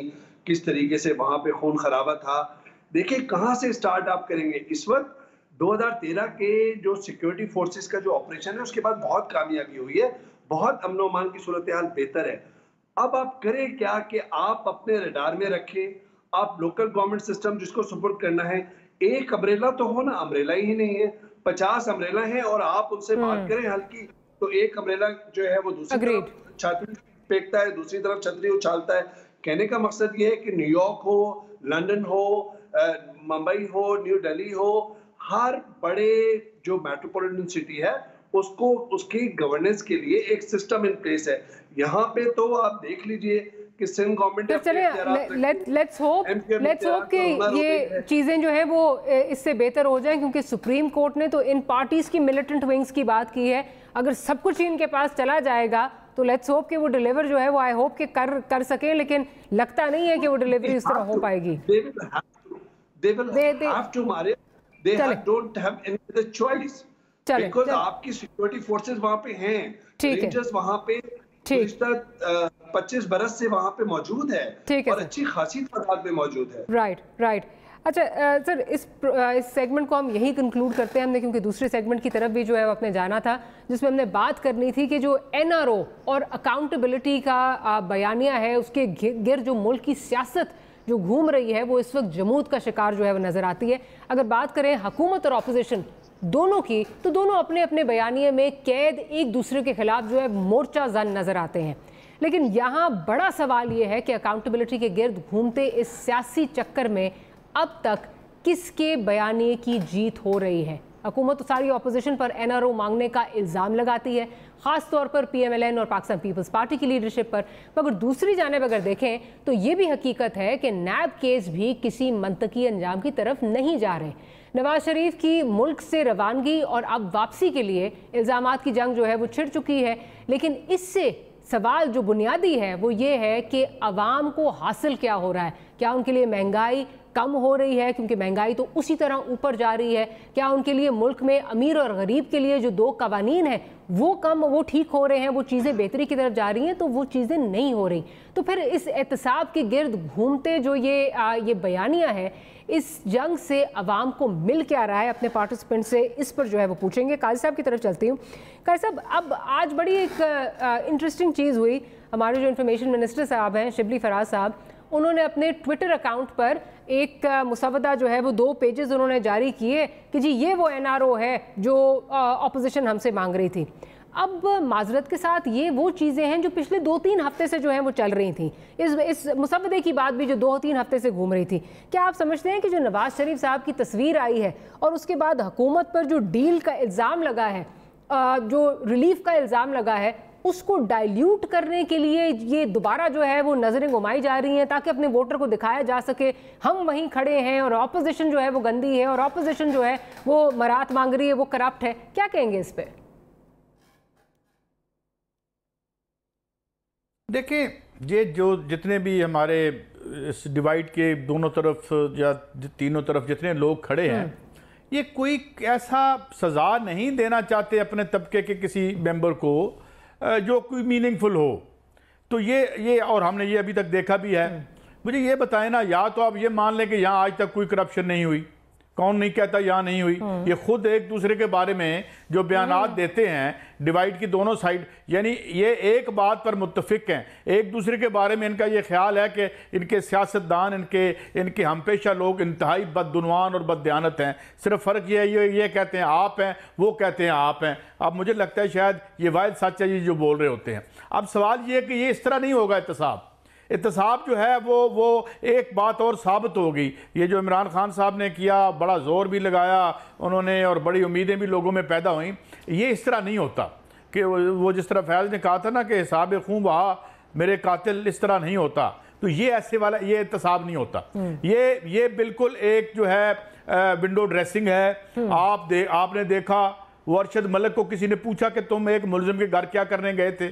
किस तरीके से वहां पे खून खराबा था। देखिए कहाँ से स्टार्ट आप करेंगे। इस वक्त 2013 के जो सिक्योरिटी फोर्सेस का जो ऑपरेशन है उसके बाद बहुत कामयाबी हुई है, बहुत अमन व अमान की सूरत हाल बेहतर है। अब आप करें क्या कि आप अपने रडार में रखें, आप लोकल गवर्नमेंट सिस्टम जिसको सपोर्ट करना है, एक अम्ब्रेला तो हो ना, अम्ब्रेला ही नहीं है, 50 अम्ब्रेला है और आप उनसे बात करें हल्की, तो एक अम्ब्रेला जो है वो दूसरी तरफ छतरी फेंकता है, दूसरी तरफ छतरी उछालता है। कहने का मकसद ये है कि न्यूयॉर्क हो, लंदन हो, मुंबई हो, न्यू दिल्ली हो, हर बड़े जो मेट्रोपॉलिटन सिटी है उसको उसकी गवर्नेंस के लिए एक सिस्टम इन प्लेस है। यहाँ पे तो आप देख लीजिए कि सिंध गवर्नमेंट तो चलिए लेट्स होप कि ये चीज़ें जो है वो इससे बेहतर हो जाएं, क्योंकि सुप्रीम कोर्ट ने तो इन पार्टीज की मिलिटेंट विंग्स की बात की है। अगर सब कुछ इनके पास चला जाएगा तो लेट्स होप कि वो डिलीवर जो है वो आई होप कि कर सकें, लेकिन लगता नहीं है कि वो डिलीवरी इस तरह हो पाएगी। बिकॉज़ आपकी सिक्योरिटी फोर्सेस वहां पे हैं, रेंजर्स वहां पे 25 बरस से वहां पे मौजूद है और अच्छी खासी तादाद में मौजूद है। राइट। अच्छा सर, इस सेगमेंट को हम यही कंक्लूड करते हैं हमने, क्योंकि दूसरे सेगमेंट की तरफ भी जो है वो अपने जाना था, जिसमें हमने बात करनी थी कि जो NRO और अकाउंटेबिलिटी का बयानिया है उसके गिर जो मुल्क की सियासत जो घूम रही है वो इस वक्त जमूद का शिकार जो है वो नजर आती है। अगर बात करें हुकूमत और अपोजिशन दोनों की, तो दोनों अपने अपने बयानिए में कैद एक दूसरे के खिलाफ जो है मोर्चा जन नजर आते हैं। लेकिन यहाँ बड़ा सवाल ये है कि अकाउंटेबिलिटी के गिर्द घूमते इस सियासी चक्कर में अब तक किसके बयानिए की जीत हो रही है। हुकूमत तो सारी अपोजिशन पर NRO मांगने का इल्ज़ाम लगाती है, ख़ास तौर पर PMLN और पाकिस्तान पीपल्स पार्टी की लीडरशिप पर, मगर दूसरी जानिब अगर देखें तो ये भी हकीकत है कि नैब केस भी किसी मंतकी अंजाम की तरफ नहीं जा रहे। नवाज शरीफ की मुल्क से रवानगी और अब वापसी के लिए इल्ज़ामात की जंग जो है वो छिड़ चुकी है, लेकिन इससे सवाल जो बुनियादी है वो ये है कि अवाम को हासिल क्या हो रहा है। क्या उनके लिए महंगाई कम हो रही है, क्योंकि महंगाई तो उसी तरह ऊपर जा रही है? क्या उनके लिए मुल्क में अमीर और गरीब के लिए जो दो कवानीन हैं वो ठीक हो रहे हैं, वो चीज़ें बेहतरी की तरफ जा रही हैं? तो वो चीज़ें नहीं हो रही। तो फिर इस एहतसाब के गिर्द घूमते जो ये बयानिया है, इस जंग से अवाम को मिल क्या रहा है? अपने पार्टिसिपेंट से इस पर जो है वो पूछेंगे। काजी साहब की तरफ चलती हूँ। काजी साहब, अब आज बड़ी एक इंटरेस्टिंग चीज़ हुई। हमारे जो इंफॉर्मेशन मिनिस्टर साहब हैं शिबली फराज साहब, उन्होंने अपने ट्विटर अकाउंट पर एक मुसवदा जो है वो 2 पेजेस उन्होंने जारी किए कि जी ये वो NRO है जो अपोजिशन हमसे मांग रही थी। अब माजरत के साथ ये वो चीज़ें हैं जो पिछले 2-3 हफ्ते से जो हैं वो चल रही थी। इस मुसवदे की बात भी जो 2-3 हफ्ते से घूम रही थी। क्या आप समझते हैं कि जो नवाज शरीफ साहब की तस्वीर आई है और उसके बाद हुकूमत पर जो डील का इल्ज़ाम लगा है, जो रिलीफ का इल्ज़ाम लगा है, उसको डाइल्यूट करने के लिए ये दोबारा जो है वो नजरें घुमाई जा रही हैं ताकि अपने वोटर को दिखाया जा सके हम वहीं खड़े हैं और ऑपोजिशन जो है वो गंदी है और ऑपोजिशन जो है वो मरात मांग रही है, वो करप्ट है? क्या कहेंगे इस पे? देखें, ये जो जितने भी हमारे इस डिवाइड के दोनों तरफ या तीनों तरफ जितने लोग खड़े हैं, ये कोई ऐसा सज़ा नहीं देना चाहते अपने तबके के किसी मेंबर को जो कोई मीनिंगफुल हो। तो ये और हमने ये अभी तक देखा भी है। मुझे ये बताएं ना, या तो आप ये मान लें कि यहाँ आज तक कोई करप्शन नहीं हुई, कौन नहीं कहता यहाँ नहीं हुई। ये खुद एक दूसरे के बारे में जो बयानात देते हैं डिवाइड की दोनों साइड, यानी ये एक बात पर मुत्तफिक हैं, एक दूसरे के बारे में इनका ये ख्याल है कि इनके सियासतदान, इनके हमपेशा लोग इंतहाई बददुनवान और बददियानत हैं। सिर्फ फ़र्क ये कहते हैं आप हैं, वो कहते हैं आप हैं। अब मुझे लगता है शायद ये वाहिद सच है ये जो बोल रहे होते हैं। अब सवाल ये है कि ये इस तरह नहीं होगा। एहतसाब जो है वो एक बात और साबित हो गई। ये जो इमरान खान साहब ने किया, बड़ा ज़ोर भी लगाया उन्होंने और बड़ी उम्मीदें भी लोगों में पैदा हुई। ये इस तरह नहीं होता कि वो जिस तरह फैज़ ने कहा था ना कि हिसाब खून बहा मेरे कातिल, इस तरह नहीं होता। तो ये ऐसे वाला ये एहतसाब नहीं होता। ये बिल्कुल एक जो है विंडो ड्रेसिंग है। आपने देखा वो अरशद मलिक को किसी ने पूछा कि तुम एक मुलजिम के घर क्या करने गए थे,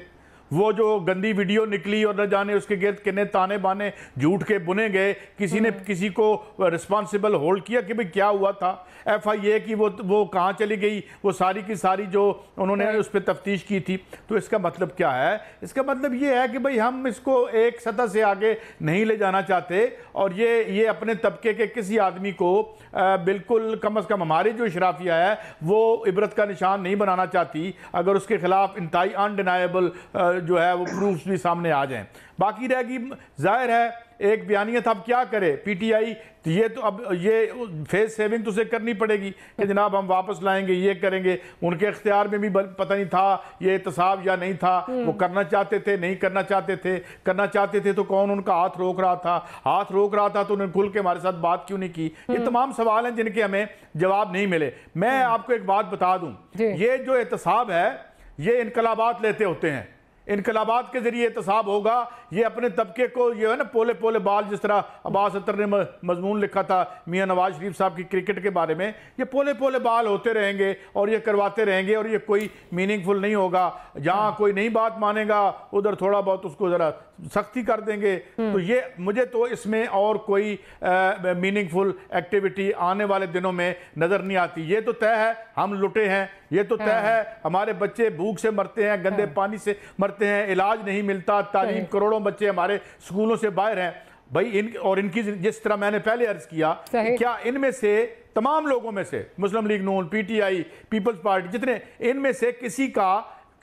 वो जो गंदी वीडियो निकली और न जाने उसके गिर्द कितने ताने बाने झूठ के बुने गए, किसी ने किसी को रिस्पॉन्सिबल होल्ड किया कि भाई क्या हुआ था। FIA की वो कहाँ चली गई, वो सारी की सारी जो उन्होंने उस पर तफ्तीश की थी। तो इसका मतलब क्या है? इसका मतलब ये है कि भाई हम इसको एक सतह से आगे नहीं ले जाना चाहते और ये अपने तबके के किसी आदमी को बिल्कुल कम अज़ कम हमारी जो शराफिया है वो इबरत का निशान नहीं बनाना चाहती। अगर उसके खिलाफ इंतहाई अनडिनाएबल जो है वो प्रूफ्स भी सामने आ जाएं। बाकी रहेगी, जाहिर है एक बयानियत अब क्या करे पीटीआई, तो ये तो अब ये फेस सेविंग तो उसे करनी पड़ेगी कि जनाब हम वापस लाएंगे, ये करेंगे। उनके इख्तियार में भी पता नहीं था ये एहतसाब या नहीं था, वो करना चाहते थे नहीं करना चाहते थे, करना चाहते थे तो कौन उनका हाथ रोक रहा था, हाथ रोक रहा था तो उन्होंने खुल के हमारे साथ बात क्यों नहीं की। ये तमाम सवाल हैं जिनके हमें जवाब नहीं मिले। मैं आपको एक बात बता दूं, ये जो एहतसाब है ये इनकलाबात लेते होते हैं, इनकलाबात के जरिए एहतसाब होगा। ये अपने तबके को, ये है ना पोले पोले बाल, जिस तरह अब्बास अत्तर ने मजमून लिखा था मियां नवाज शरीफ साहब की क्रिकेट के बारे में, ये पोले पोले बाल होते रहेंगे और ये करवाते रहेंगे और ये कोई मीनिंगफुल नहीं होगा। जहां कोई नई बात मानेगा उधर थोड़ा बहुत उसको जरा सख्ती कर देंगे। तो ये मुझे तो इसमें और कोई मीनिंगफुल एक्टिविटी आने वाले दिनों में नजर नहीं आती। ये तो तय है हम लुटे हैं, ये तो तय है हमारे बच्चे भूख से मरते हैं, गंदे पानी से मरते हैं, इलाज नहीं मिलता, तालीम, करोड़ों बच्चे हमारे स्कूलों से बाहर हैं भाई। इनकी जिस तरह मैंने पहले अर्ज किया, क्या इनमें से तमाम लोगों में से मुस्लिम लीग नून, पीटीआई, पीपल्स पार्टी, जितने इनमें से किसी का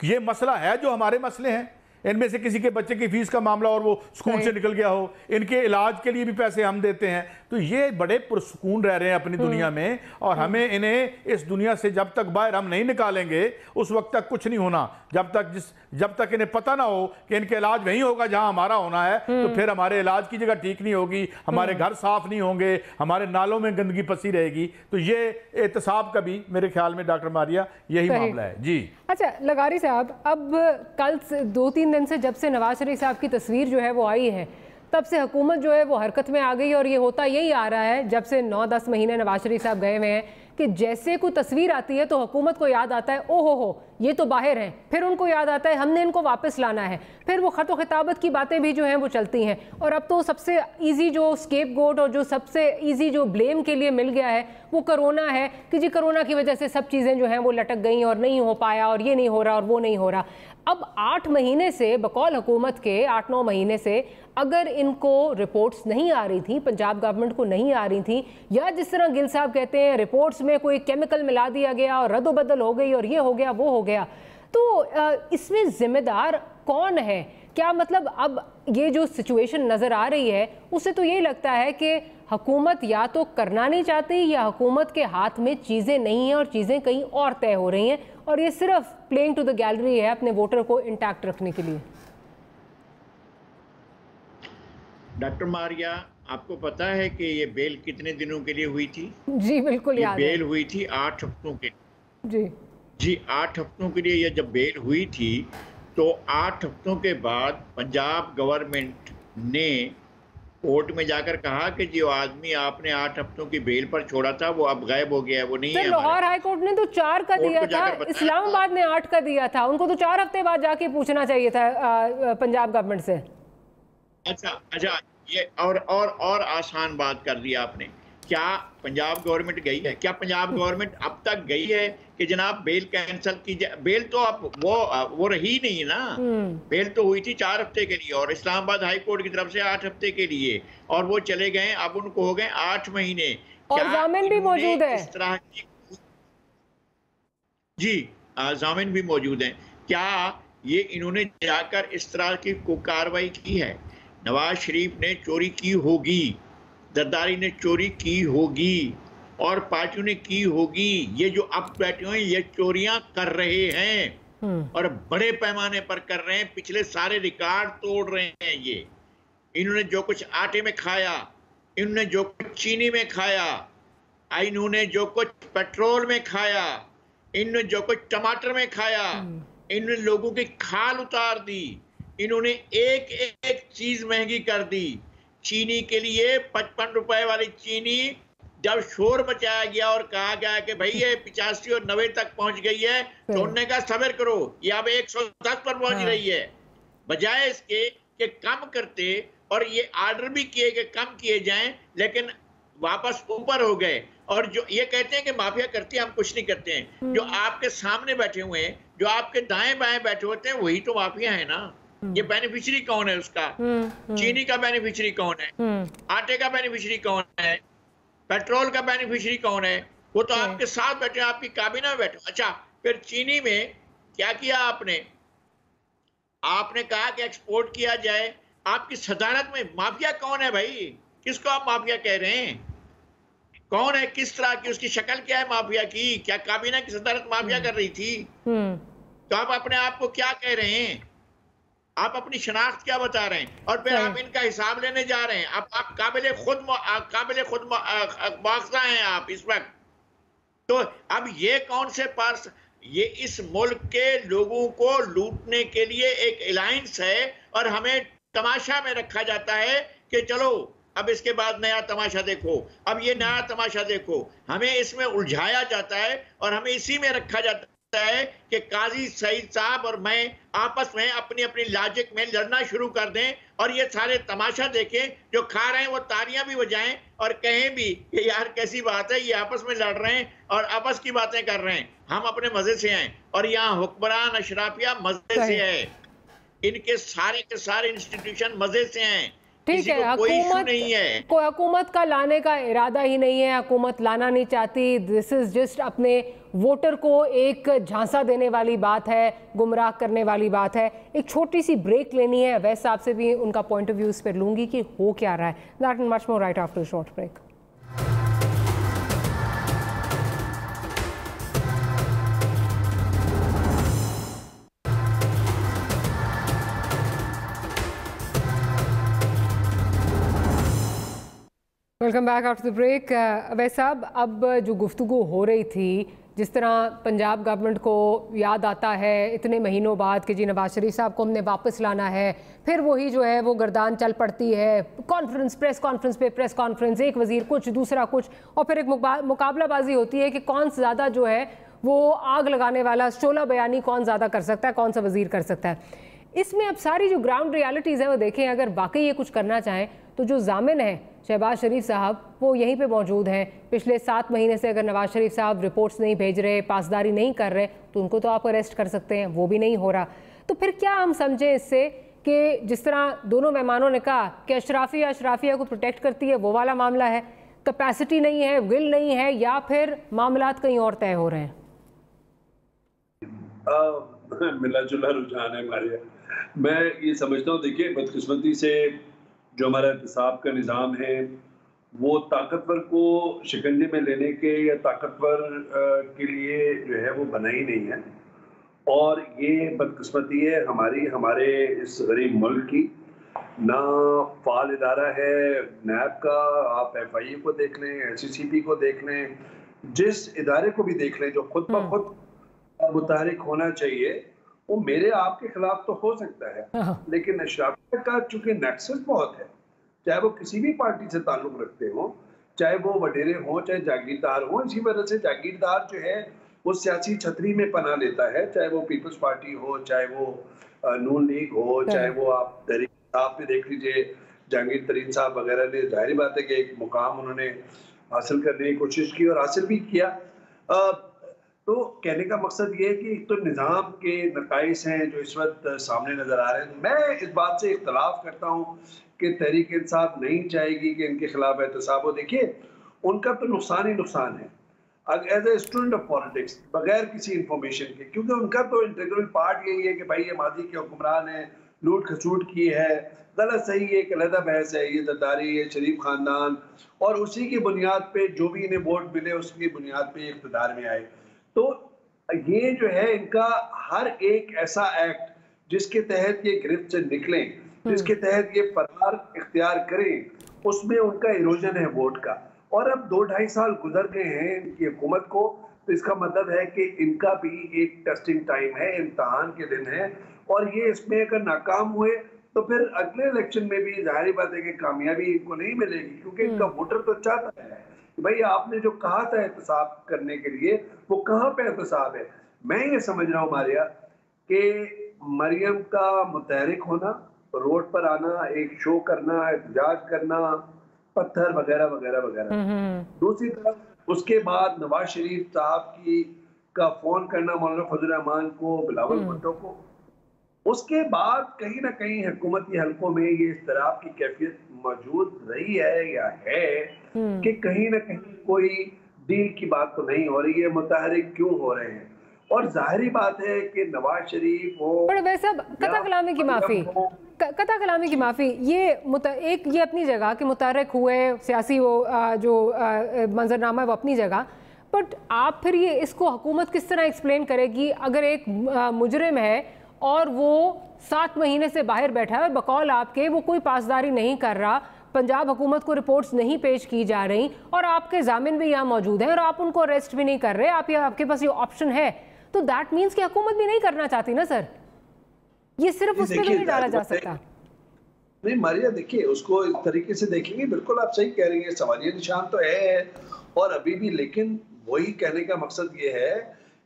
ये मसला है जो हमारे मसले हैं? इनमें से किसी के बच्चे की फीस का मामला और वो स्कूल से निकल गया हो, इनके इलाज के लिए भी पैसे हम देते हैं, तो ये बड़े पुरसुकून रह रहे हैं अपनी दुनिया में। और हमें इन्हें इस दुनिया से जब तक बाहर हम नहीं निकालेंगे उस वक्त तक कुछ नहीं होना। जब तक इन्हें पता ना हो कि इनके इलाज वहीं होगा जहां हमारा होना है, तो फिर हमारे इलाज की जगह ठीक नहीं होगी, हमारे घर साफ नहीं होंगे, हमारे नालों में गंदगी फंसी रहेगी। तो ये एहतसाब का भी मेरे ख्याल में डॉक्टर मारिया यही मामला है। जी अच्छा लगारी साहब, अब कल 2-3 दिन से जब से नवाज शरीफ साहब की तस्वीर जो है वो आई है, तब से हुकूमत जो है वो हरकत में आ गई। और ये होता यही आ रहा है जब से 9-10 महीने नवाज शरीफ साहब गए हुए हैं कि जैसे कोई तस्वीर आती है तो हुकूमत को याद आता है ओ हो ये तो बाहर हैं, फिर उनको याद आता है हमने इनको वापस लाना है, फिर वो खत खिताबत की बातें भी जो हैं वो चलती हैं। और अब तो सबसे इजी जो स्केपगोट और जो सबसे इजी जो ब्लेम के लिए मिल गया है वो कोरोना है कि जी कोरोना की वजह से सब चीज़ें जो हैं वो लटक गई और नहीं हो पाया और ये नहीं हो रहा और वो नहीं हो रहा। अब 8 महीने से बकौल हुकूमत के 8-9 महीने से अगर इनको रिपोर्ट्स नहीं आ रही थी, पंजाब गवर्नमेंट को नहीं आ रही थी, या जिस तरह गिल साहब कहते हैं रिपोर्ट्स में कोई केमिकल मिला दिया गया और रद्द-बदल हो गई और ये हो गया वो हो गया, तो इसमें जिम्मेदार कौन है? क्या मतलब अब ये जो सिचुएशन नज़र आ रही है उससे तो ये लगता है कि हुकूमत या तो करना नहीं चाहती या हुकूमत के हाथ में चीज़ें नहीं हैं और चीज़ें कहीं और तय हो रही हैं और ये सिर्फ प्लेइंग टू द गैलरी है अपने वोटर को इंटैक्ट रखने के लिए। डॉक्टर मारिया, आपको पता है कि ये बेल कितने दिनों के लिए हुई थी? जी बिल्कुल याद है। बेल हुई थी 8 हफ्तों के लिए। जी 8 हफ्तों के लिए ये जब बेल हुई थी तो 8 हफ्तों के बाद पंजाब गवर्नमेंट ने कोर्ट में जाकर कहा कि जो आदमी आपने 8 हफ्तों की बेल पर छोड़ा था वो अब गायब हो गया है, वो नहीं है। लाहौर हाई कोर्ट ने तो 4 का दिया था, इस्लामाबाद ने 8 का दिया था, उनको तो 4 हफ्ते बाद जाके पूछना चाहिए था पंजाब गवर्नमेंट से। अच्छा ये और आसान बात कर दी आपने। क्या पंजाब गवर्नमेंट गई है? क्या पंजाब गवर्नमेंट अब तक गई है कि जनाब बेल कैंसिल कीजिए? बेल तो अब वो रही नहीं ना। बेल तो हुई थी 4 हफ्ते के लिए और इस्लामाबाद हाई कोर्ट की तरफ से 8 हफ्ते के लिए, और वो चले गए, अब उनको हो गए 8 महीने। और जामिन भी मौजूद है इस तरह की? जी जामिन भी मौजूद हैं। क्या ये इन्होंने जाकर इस तरह की कार्रवाई की है? नवाज शरीफ ने चोरी की होगी, जरदारी ने चोरी की होगी और पार्टियों ने की होगी। ये जो अब बैठे हुए ये चोरियां कर रहे हैं और बड़े पैमाने पर कर रहे हैं, पिछले सारे रिकॉर्ड तोड़ रहे हैं। ये इन्होंने जो कुछ आटे में खाया, इन्होंने जो कुछ चीनी में खाया, इन्होंने जो कुछ पेट्रोल में खाया, इन्होंने जो कुछ टमाटर में खाया, इन्होंने लोगों की खाल उतार दी, इन्होंने एक एक चीज महंगी कर दी। चीनी के लिए 55 रुपए वाली चीनी जब शोर मचाया गया और कहा गया कि भाई ये 85 और 90 तक पहुंच गई है, तो उन्होंने कहा सब्र करो, ये अब 110 पर पहुंच रही है। बजाय इसके कि कम करते, और ये आर्डर भी किए कि कम किए जाएं, लेकिन वापस ऊपर हो गए। और जो ये कहते हैं कि माफिया करती है, हम कुछ नहीं करते हैं। जो आपके सामने बैठे हुए हैं, जो आपके दाएं बाएं बैठे होते हैं, वही तो माफिया है ना। ये बेनिफिशियरी कौन है उसका? चीनी का बेनिफिशियरी कौन है? आटे का बेनिफिशियरी कौन है? पेट्रोल का बेनिफिशियरी कौन है? वो तो आपके साथ बैठे, आपकी काबीना में बैठे। अच्छा, फिर चीनी में क्या किया आपने? आपने कहा कि एक्सपोर्ट किया जाए, आपकी सदारत में माफिया कौन है भाई? किसको आप माफिया कह रहे हैं? कौन है, किस तरह की, उसकी शक्ल क्या है माफिया की? क्या काबीना की सदारत माफिया कर रही थी? तो आप अपने आप को क्या कह रहे हैं? आप अपनी शनाख्त क्या बता रहे हैं? और फिर आप इनका हिसाब लेने जा रहे हैं। आप काबिल खुद मुआखजा हैं आप इस वक्त। तो अब ये कौन से पास, ये इस मुल्क के लोगों को लूटने के लिए एक अलायंस है और हमें तमाशा में रखा जाता है कि चलो अब इसके बाद नया तमाशा देखो, अब ये नया तमाशा देखो। हमें इसमें उलझाया जाता है और हमें इसी में रखा जाता है कि काजी सईद साहब और मैं आपस में अपनी अपनी लॉजिक में लड़ना शुरू कर दें और ये सारे तमाशा देखें। जो खा रहे हैं वो तालियां भी बजाएं और कहें भी कि यार कैसी बात है, ये आपस में लड़ रहे हैं और आपस की बातें कर रहे हैं, हम अपने मजे से हैं। और यहाँ हुक्मरान अशराफिया मजे से है, इनके सारे इंस्टीट्यूशन मजे से हैं। ठीक है, हुकूमत का लाने का इरादा ही नहीं है, हुकूमत लाना नहीं चाहती। दिस इज जस्ट अपने वोटर को एक झांसा देने वाली बात है, गुमराह करने वाली बात है। एक छोटी सी ब्रेक लेनी है, अवैस साहब से भी उनका पॉइंट ऑफ व्यू इस पर लूंगी कि हो क्या रहा है। That and much more right after short break. Welcome back after the break. Awais साहब, अब जो गुफ्तगू हो रही थी, जिस तरह पंजाब गवर्नमेंट को याद आता है इतने महीनों बाद कि जी नवाज शरीफ साहब को हमने वापस लाना है, फिर वही जो है वो गर्दान चल पड़ती है, कॉन्फ्रेंस प्रेस कॉन्फ्रेंस पे प्रेस कॉन्फ्रेंस, एक वजीर कुछ दूसरा कुछ, और फिर एक मुकाबलाबाजी होती है कि कौन ज़्यादा जो है वो आग लगाने वाला, शोला बयानी कौन ज़्यादा कर सकता है, कौन सा वजीर कर सकता है। इसमें अब सारी जो ग्राउंड रियलिटीज़ हैं वो देखें, अगर वाकई ये कुछ करना चाहें तो जो जामिन है शहबाज शरीफ साहब वो यहीं पे मौजूद हैं। पिछले 7 महीने से अगर नवाज शरीफ साहब रिपोर्ट्स नहीं भेज रहे, पासदारी नहीं कर रहे, तो उनको तो आप अरेस्ट कर सकते हैं, वो भी नहीं हो रहा। तो फिर क्या हम समझें इससे कि जिस तरह दोनों मेहमानों ने कहा कि अशराफिया को प्रोटेक्ट करती है, वो वाला मामला है, कैपेसिटी नहीं है, विल नहीं है, या फिर मामलात कहीं और तय हो रहे हैं? मिला जुला रुझान है हमारे। मैं ये समझता हूँ, देखिए बदकिस्मती से जो हमारा एहतसाब का निज़ाम है वो ताकतवर को शिकंजे में लेने के या ताकतवर के लिए जो है वो बना ही नहीं है। और ये बदकिस्मती है हमारे इस गरीब मुल्क की। ना फाल इदारा है नैब का, आप FIA को देख लें, SCCP को देख लें, जिस इदारे को भी देख लें जो खुद ब खुद मुतहरिक होना चाहिए, वो मेरे आपके खिलाफ तो हो सकता है, लेकिन अशराफिया का चूंकि नेक्सस बहुत है, चाहे वो किसी भी पार्टी से ताल्लुक रखते हो, चाहे वो वडेरे हों, चाहे जागीरदार हों। इसी वजह से जागीरदार जो है वो सियासी छतरी में पना लेता है, चाहे वो पीपल्स पार्टी हो, चाहे वो नून लीग हो, चाहे वो आप तहरीक इंसाफ पे देख लीजिए, जहांगीर तरीन साहब वगैरह ने जाहिर बात है कि एक मुकाम उन्होंने हासिल करने की कोशिश की और हासिल भी किया। तो कहने का मकसद ये है कि एक तो निज़ाम के नकाइस हैं जो इस वक्त सामने नज़र आ रहे हैं। मैं इस बात से इख्तलाफ करता हूँ कि तहरीक इंसाफ नहीं चाहेगी कि इनके खिलाफ एहतसाब हो। देखिए उनका तो नुकसान ही नुकसान है as a student of politics, बगैर किसी इंफॉर्मेशन के, क्योंकि उनका तो इंटीग्रल पार्ट यही है कि भाई ये माजी के हुक्मरान है, लूट खसूट की है, गलत सही है, एक अलग बहस है, ये दरदारी है, शरीफ खानदान, और उसी की बुनियाद पे जो भी इन्हें वोट मिले उसकी बुनियाद पे इक़्तिदार में आए। तो ये जो है इनका हर एक ऐसा एक्ट जिसके तहत ये गिरफ्त से निकलें, जिसके तहत ये फरार इख्तियार करें, उसमें उनका इरोजन है वोट का। और अब 2-2.5 साल गुजर गए हैं इनकी हुकूमत को, तो इसका मतलब है कि इनका भी एक टेस्टिंग टाइम है, इम्तहान के दिन है, और ये इसमें अगर नाकाम हुए तो फिर अगले इलेक्शन में भी जाहिर बात है कि कामयाबी इनको नहीं मिलेगी, क्योंकि इनका वोटर तो चाहता है भाई आपने जो कहा था एहतसाब करने के लिए वो कहाँ पे एहतसाब है। मैं ये समझ रहा हूँ मारिया कि मरियम का मुतहरिक होना, रोड पर आना, एक शो करना, एहतजाज करना, पत्थर वगैरह वगैरह वगैरह, दूसरी तरफ उसके बाद नवाज शरीफ साहब का फोन करना मौलाना फजल रहमान को, बिलावल भुट्टो को, उसके बाद कहीं ना कहीं हुकूमती हलकों में ये इस तरह की कैफियत मौजूद रही है या है कि कहीं ना कहीं कोई डील की बात तो नहीं हो रही है, मुतहरिक क्यों हो रहे हैं। और जाहिरी बात है कि नवाज शरीफ हो, पर वैसे कथा कलामी की माफ़ी ये अपनी जगह कि मुतहर्रिक हुए सियासी वो जो मंजरनामा है वो अपनी जगह, बट आप फिर ये इसको हुकूमत किस तरह एक्सप्लेन करेगी अगर एक मुजरिम है और वो 7 महीने से बाहर बैठा है और बकौल आपके वो कोई पासदारी नहीं कर रहा, पंजाब हुकूमत को रिपोर्ट्स नहीं पेश की जा रही और आपके जामिन भी यहाँ मौजूद हैं और आप उनको अरेस्ट भी नहीं कर रहे, आपके पास ये ऑप्शन है, तो दैट मीन्स कि हुकूमत भी नहीं करना चाहती ना सर, ये सिर्फ उस पर भी नहीं डाला जा सकता। नहीं मारिया, देखिए उसको इस तरीके से देखेंगे, बिल्कुल आप सही कह रही हैं, सवालिया निशान तो है और अभी भी, लेकिन वही कहने का मकसद ये है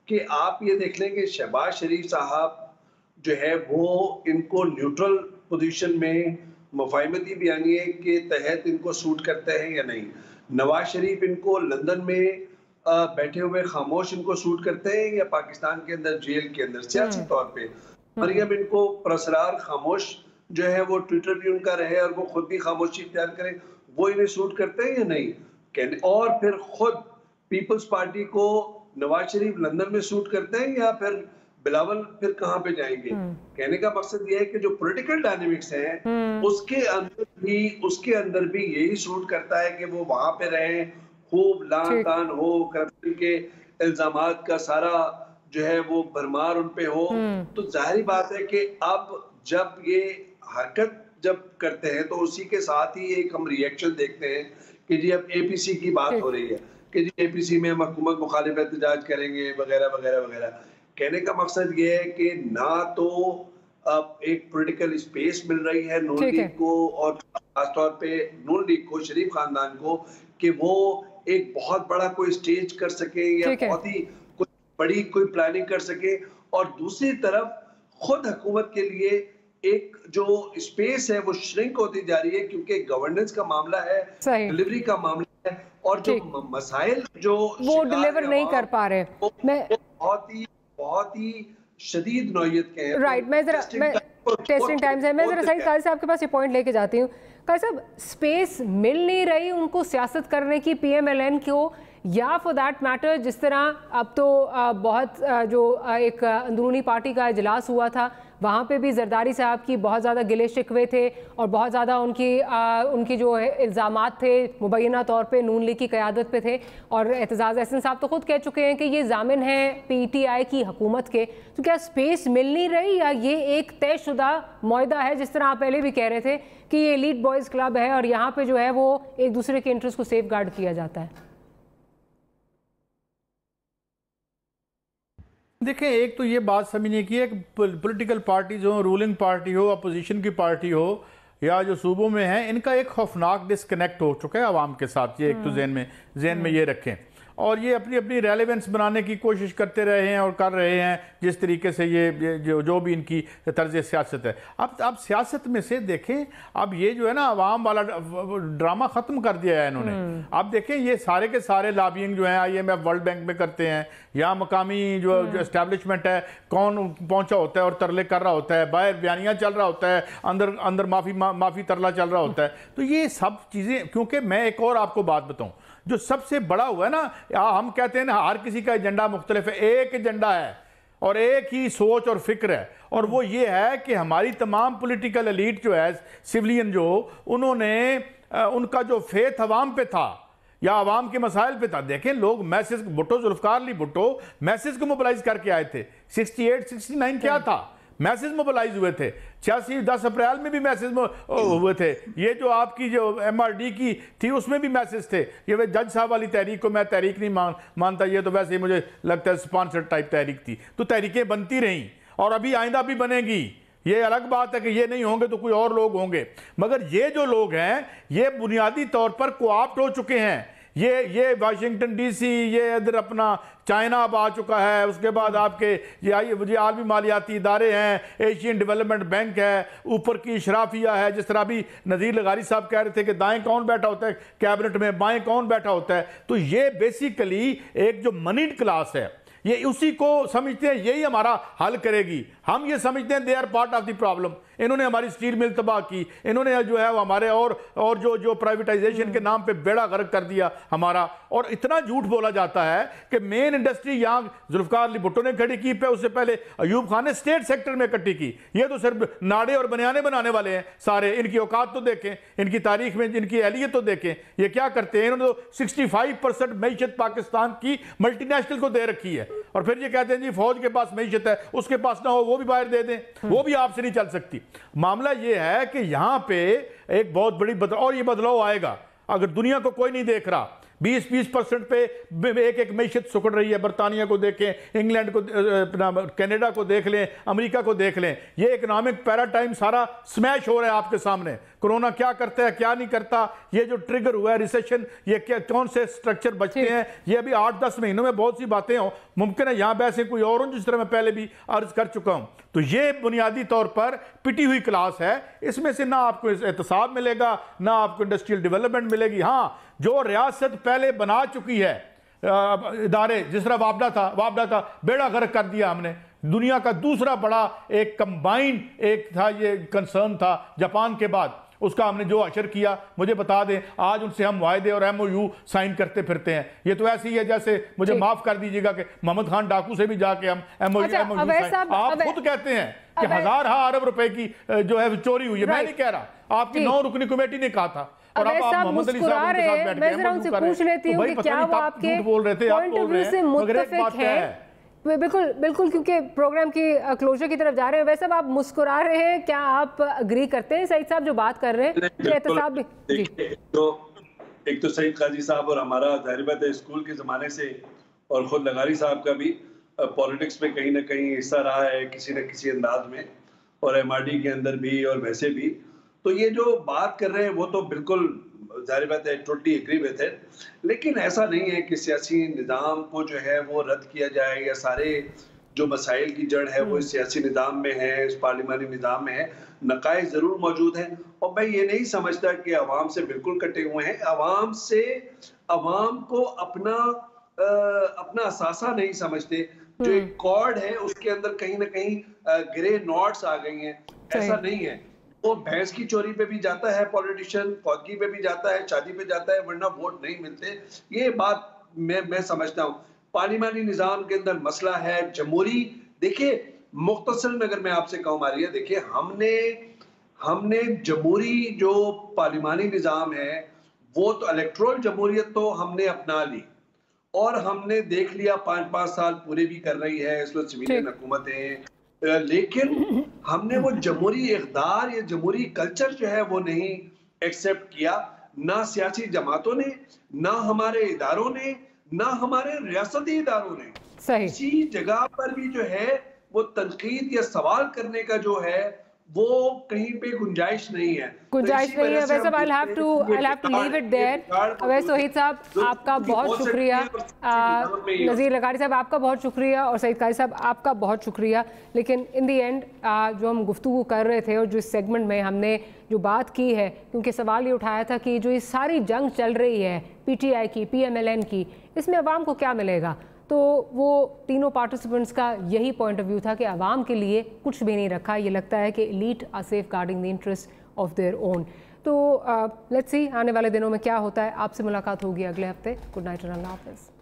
कि आप ये देख लें कि शहबाज शरीफ साहब जो है वो इनको न्यूट्रल पोजीशन में मुफाहिमती बयानिए के तहत इनको सूट करते हैं या नहीं। नवाज शरीफ इनको लंदन में बैठे हुए खामोश इनको सूट करते हैं या पाकिस्तान के अंदर जेल के अंदर सियासी तौर पे। मरियम इनको प्रसरार खामोश जो है वो ट्विटर भी उनका रहे और वो खुद भी खामोशी इख्तियार करें, वो इन्हें सूट करते हैं या नहीं। और फिर खुद पीपल्स पार्टी को नवाज शरीफ लंदन में सूट करते हैं या फिर बिलावल फिर कहां पे जाएंगे। कहने का मकसद ये है कि जो पॉलिटिकल डायनेमिक्स हैं उसके अंदर भी यही सूट करता है कि वो वहां पे रहे, खूब लान तान हो, करप्शन के इल्जामात का सारा जो है वो भरमार उन पे हो। तो जाहिर बात है कि अब जब ये हरकत जब करते हैं तो उसी के साथ ही एक हम रिएक्शन देखते हैं कि जी अब एपीसी की बात हो रही है कि जी एपीसी में हम हुकूमत मुखालिफ एहतजाज करेंगे वगैरह वगैरह वगैरह। कहने का मकसद ये है कि ना तो अब एक पॉलिटिकल स्पेस मिल रही है नून लीग को और खासतौर पे नून लीग को, शरीफ खानदान को, कि वो एक बहुत बड़ा कोई स्टेज कर सके या बहुत ही कोई बड़ी कोई प्लानिंग कर सके, और दूसरी तरफ खुद हुकूमत के लिए एक जो स्पेस है वो श्रिंक होती जा रही है क्योंकि गवर्नेंस का मामला है, डिलीवरी का मामला है और जो मसाइल जो वो डिलीवर नहीं कर पा रहे, बहुत ही शदीद नौयत के हैं। राइट, मैं टेस्टिंग टाइम्स है, मैं जरा सही काल से आपके पास ये पॉइंट लेके जाती हूँ। काल साहब, स्पेस मिल नहीं रही उनको सियासत करने की पीएमएलएन को, या फॉर दैट मैटर जिस तरह अब तो बहुत जो एक अंदरूनी पार्टी का इजलास हुआ था वहाँ पे भी जरदारी साहब की बहुत ज़्यादा गिले शिकवे थे और बहुत ज़्यादा उनकी जो इल्ज़ामात थे मुबैना तौर पे नून लीग की क़यादत पे थे, और एतजाज़ अहसन साहब तो खुद कह चुके हैं कि ये जामिन हैं पीटीआई की हुकूमत के। तो क्या स्पेस मिल नहीं रही या ये एक तयशुदा मुआहदा है, जिस तरह आप पहले भी कह रहे थे कि ये एलीट बॉयज़ क्लब है और यहाँ पर जो है वो एक दूसरे के इंटरेस्ट को सेफ गार्ड किया जाता है? देखें, एक तो ये बात समझने की है कि पॉलिटिकल पार्टीज हो, रूलिंग पार्टी हो, अपोजिशन की पार्टी हो या जो सूबों में है, इनका एक खौफनाक डिस्कनेक्ट हो चुका है आवाम के साथ। ये एक तो जहन में ये रखें, और ये अपनी अपनी रेलेवेंस बनाने की कोशिश करते रहे हैं और कर रहे हैं जिस तरीके से ये जो भी इनकी तर्ज सियासत है। अब सियासत में से देखें, अब ये जो है ना अवाम वाला ड्रामा ख़त्म कर दिया है इन्होंने। अब देखें, ये सारे के सारे लॉबिंग जो है IMF वर्ल्ड बैंक में करते हैं या मकामी जो एस्टैब्लिशमेंट है कौन पहुंचा होता है और तरले कर रहा होता है, बाहर बयानियाँ चल रहा होता है, अंदर माफ़ी तरला चल रहा होता है। तो ये सब चीज़ें, क्योंकि मैं एक और आपको बात बताऊँ, जो सबसे बड़ा हुआ है ना, हम कहते हैं ना हर किसी का एजेंडा मुख्तलिफ है, एक एजेंडा है और एक ही सोच और फिक्र है, और वो ये है कि हमारी तमाम पॉलिटिकल एलीट जो है, सिविलियन जो, उन्होंने उनका जो फेथ अवाम पे था या अवाम के मसाइल पे था। देखें, लोग मैसेज, भुट्टो, जुल्फकार अली भुट्टो मैसेज को मोबिलाइज करके आए थे। 68-69 क्या था, मैसेज मोबिलाइज हुए थे। 86 10 अप्रैल में भी मैसेज हुए थे। ये जो आपकी जो MRD की थी उसमें भी मैसेज थे। ये वे जज साहब वाली तहरीक को मैं तहरीक नहीं मानता, ये तो वैसे ही मुझे लगता है स्पॉन्सर्ड टाइप तहरीक थी। तो तहरीकें बनती रहीं और अभी आइंदा भी बनेगी। ये अलग बात है कि ये नहीं होंगे तो कोई और लोग होंगे, मगर ये जो लोग हैं ये बुनियादी तौर पर कोऑप्ट हो चुके हैं। ये वाशिंगटन DC, ये इधर अपना चाइना अब आ चुका है, उसके बाद आपके ये आलमी मालियाती इदारे हैं, एशियन डेवलपमेंट बैंक है, ऊपर की इशराफिया है। जिस तरह भी नज़ीर लगारी साहब कह रहे थे कि दाएं कौन बैठा होता है कैबिनेट में, बाएं कौन बैठा होता है। तो ये बेसिकली एक जो मनीड क्लास है, ये उसी को समझते हैं यही हमारा हल करेगी। हम ये समझते हैं they are part of the problem. इन्होंने हमारी स्टील मिल तबाह की, इन्होंने जो है वो हमारे और जो प्राइवेटाइजेशन के नाम पे बेड़ा गर्क कर दिया हमारा। और इतना झूठ बोला जाता है कि मेन इंडस्ट्री यहाँ जुल्फकार अली भुट्टो ने खड़ी की पे, उससे पहले अयूब खान ने स्टेट सेक्टर में इकट्ठी की। ये तो सिर्फ नाड़े और बनियाने बनाने वाले हैं सारे। इनकी औकात तो देखें, इनकी तारीख में इनकी एहलियत तो देखें, ये क्या करते हैं। इन्होंने तो 65% मईशत पाकिस्तान की मल्टीनेशनल को दे रखी है, और फिर ये कहते हैं जी फौज के पास मईशत है, उसके पास ना हो वो भी बाहर दे दें, वो भी आपसे नहीं चल सकती। मामला ये है कि यहां पे एक बहुत बड़ी बदलाव, और ये बदलाव आएगा अगर दुनिया को कोई नहीं देख रहा। 20% पे एक मईशत सुकड़ रही है। बरतानिया को देखें, इंग्लैंड को, कनाडा को देख लें, अमेरिका को देख लें। ये इकोनॉमिक पैराटाइम सारा स्मैश हो रहा है आपके सामने। कोरोना क्या करता है, क्या नहीं करता, ये जो ट्रिगर हुआ है रिसेशन, ये क्या कौन से स्ट्रक्चर बचते हैं, ये अभी 8-10 महीनों में बहुत सी बातें हों। मुमकिन है यहाँ बहसें कोई और हों, जिस तरह मैं पहले भी अर्ज कर चुका हूँ। तो ये बुनियादी तौर पर पिटी हुई क्लास है। इसमें से ना आपको एहतसाब मिलेगा, ना आपको इंडस्ट्रियल डेवलपमेंट मिलेगी। हाँ, जो रियासत पहले बना चुकी है इदारे, जिस तरह वापडा था बेड़ा गर्क कर दिया हमने। दुनिया का दूसरा बड़ा एक कंबाइंड एक था, ये कंसर्न था जापान के बाद, उसका हमने जो अशर किया। मुझे बता दें, आज उनसे हम वायदे और MOU साइन करते फिरते हैं। ये तो ऐसी है जैसे, मुझे माफ कर दीजिएगा कि मोहम्मद खान डाकू से भी जाके हम MOU साइन। आप खुद कहते हैं कि 1000 अरब रुपए की जो है चोरी हुई है। मैं नहीं कह रहा, आपकी 9 रुकनी कमेटी ने कहा था। और आप मोहम्मद अली साहब के साथ बैठ के उनसे पूछ लेती हूं कि क्या वो आपके बोल रहे थे, आप बोल रहे हैं, मगर एक बात है। बिल्कुल बिल्कुल, क्योंकि प्रोग्राम की क्लोजर की तरफ जा रहे हैं। वैसे आप मुस्कुरा रहे हैं, क्या आप अग्री करते हैं सईद साहब जो बात कर रहे हैं? एक तो सईद काजी साहब और हमारा जाहिर बात है स्कूल के जमाने से, और खुद लगारी साहब का भी पॉलिटिक्स में कहीं ना कहीं हिस्सा रहा है किसी न किसी अंदाज में, और MRD के अंदर भी और वैसे भी। तो ये जो बात कर रहे हैं वो तो बिल्कुल जाहिर बात है, टोटली एग्री विद इट। लेकिन ऐसा नहीं है कि सियासी निज़ाम को जो है वो रद्द किया जाए, या सारे जो मसाइल की जड़ है वो इस सियासी निज़ाम में है, इस पार्लिमानी निज़ाम में है। नकाइज ज़रूर मौजूद हैं, और मैं ये नहीं समझता कि अवाम से बिल्कुल कटे हुए हैं। अवाम को अपना असासा नहीं समझते। जो एक कॉर्ड है उसके अंदर कहीं ना कहीं ग्रे नॉट्स आ गई हैं। ऐसा नहीं है, वो भैंस की चोरी पे भी जाता है पॉलिटिशियन, फौजी पे भी जाता है, शादी पे जाता है, वरना वोट नहीं मिलते। ये बात मैं समझता हूँ। पार्लिमानी निजाम के अंदर मसला है जमहूरी। देखिए मुख्तसर अगर मैं आपसे कहूँ मारिया, देखिए हमने जमहूरी जो पार्लिमानी निजाम है वो तो इलेक्टोरल जमहूरियत तो हमने अपना ली, और हमने देख लिया 5-5 साल पूरे भी कर रही है इस वक्त सिविलियन हुकूमतें। लेकिन हमने वो जमहूरी इक़्तिदार या जमहूरी कल्चर जो है वो नहीं एक्सेप्ट किया। ना सियासी जमातों ने, ना हमारे इदारों ने, ना हमारे रियासती इदारों ने। इसी जगह पर भी जो है वो तनकीद या सवाल करने का जो है वो कहीं पे गुंजाइश नहीं है। वैसे I'll have to leave it there। Awais तौहीद साहब आपका बहुत शुक्रिया, नज़ीर लगारी साहब आपका बहुत शुक्रिया, और सईद काजी साहब आपका बहुत शुक्रिया। लेकिन इन दी एंड जो हम गुफ्तगू कर रहे थे और जो इस सेगमेंट में हमने जो बात की है, क्योंकि सवाल ये उठाया था कि जो ये सारी जंग चल रही है PTI की, PMLN की, इसमें अवाम को क्या मिलेगा, तो वो तीनों पार्टिसिपेंट्स का यही पॉइंट ऑफ व्यू था कि आवाम के लिए कुछ भी नहीं रखा। ये लगता है कि elite are safeguarding the interest of their own. तो लेट्स सी आने वाले दिनों में क्या होता है। आपसे मुलाकात होगी अगले हफ्ते। गुड नाइट और अल्लाह हाफ़िज़।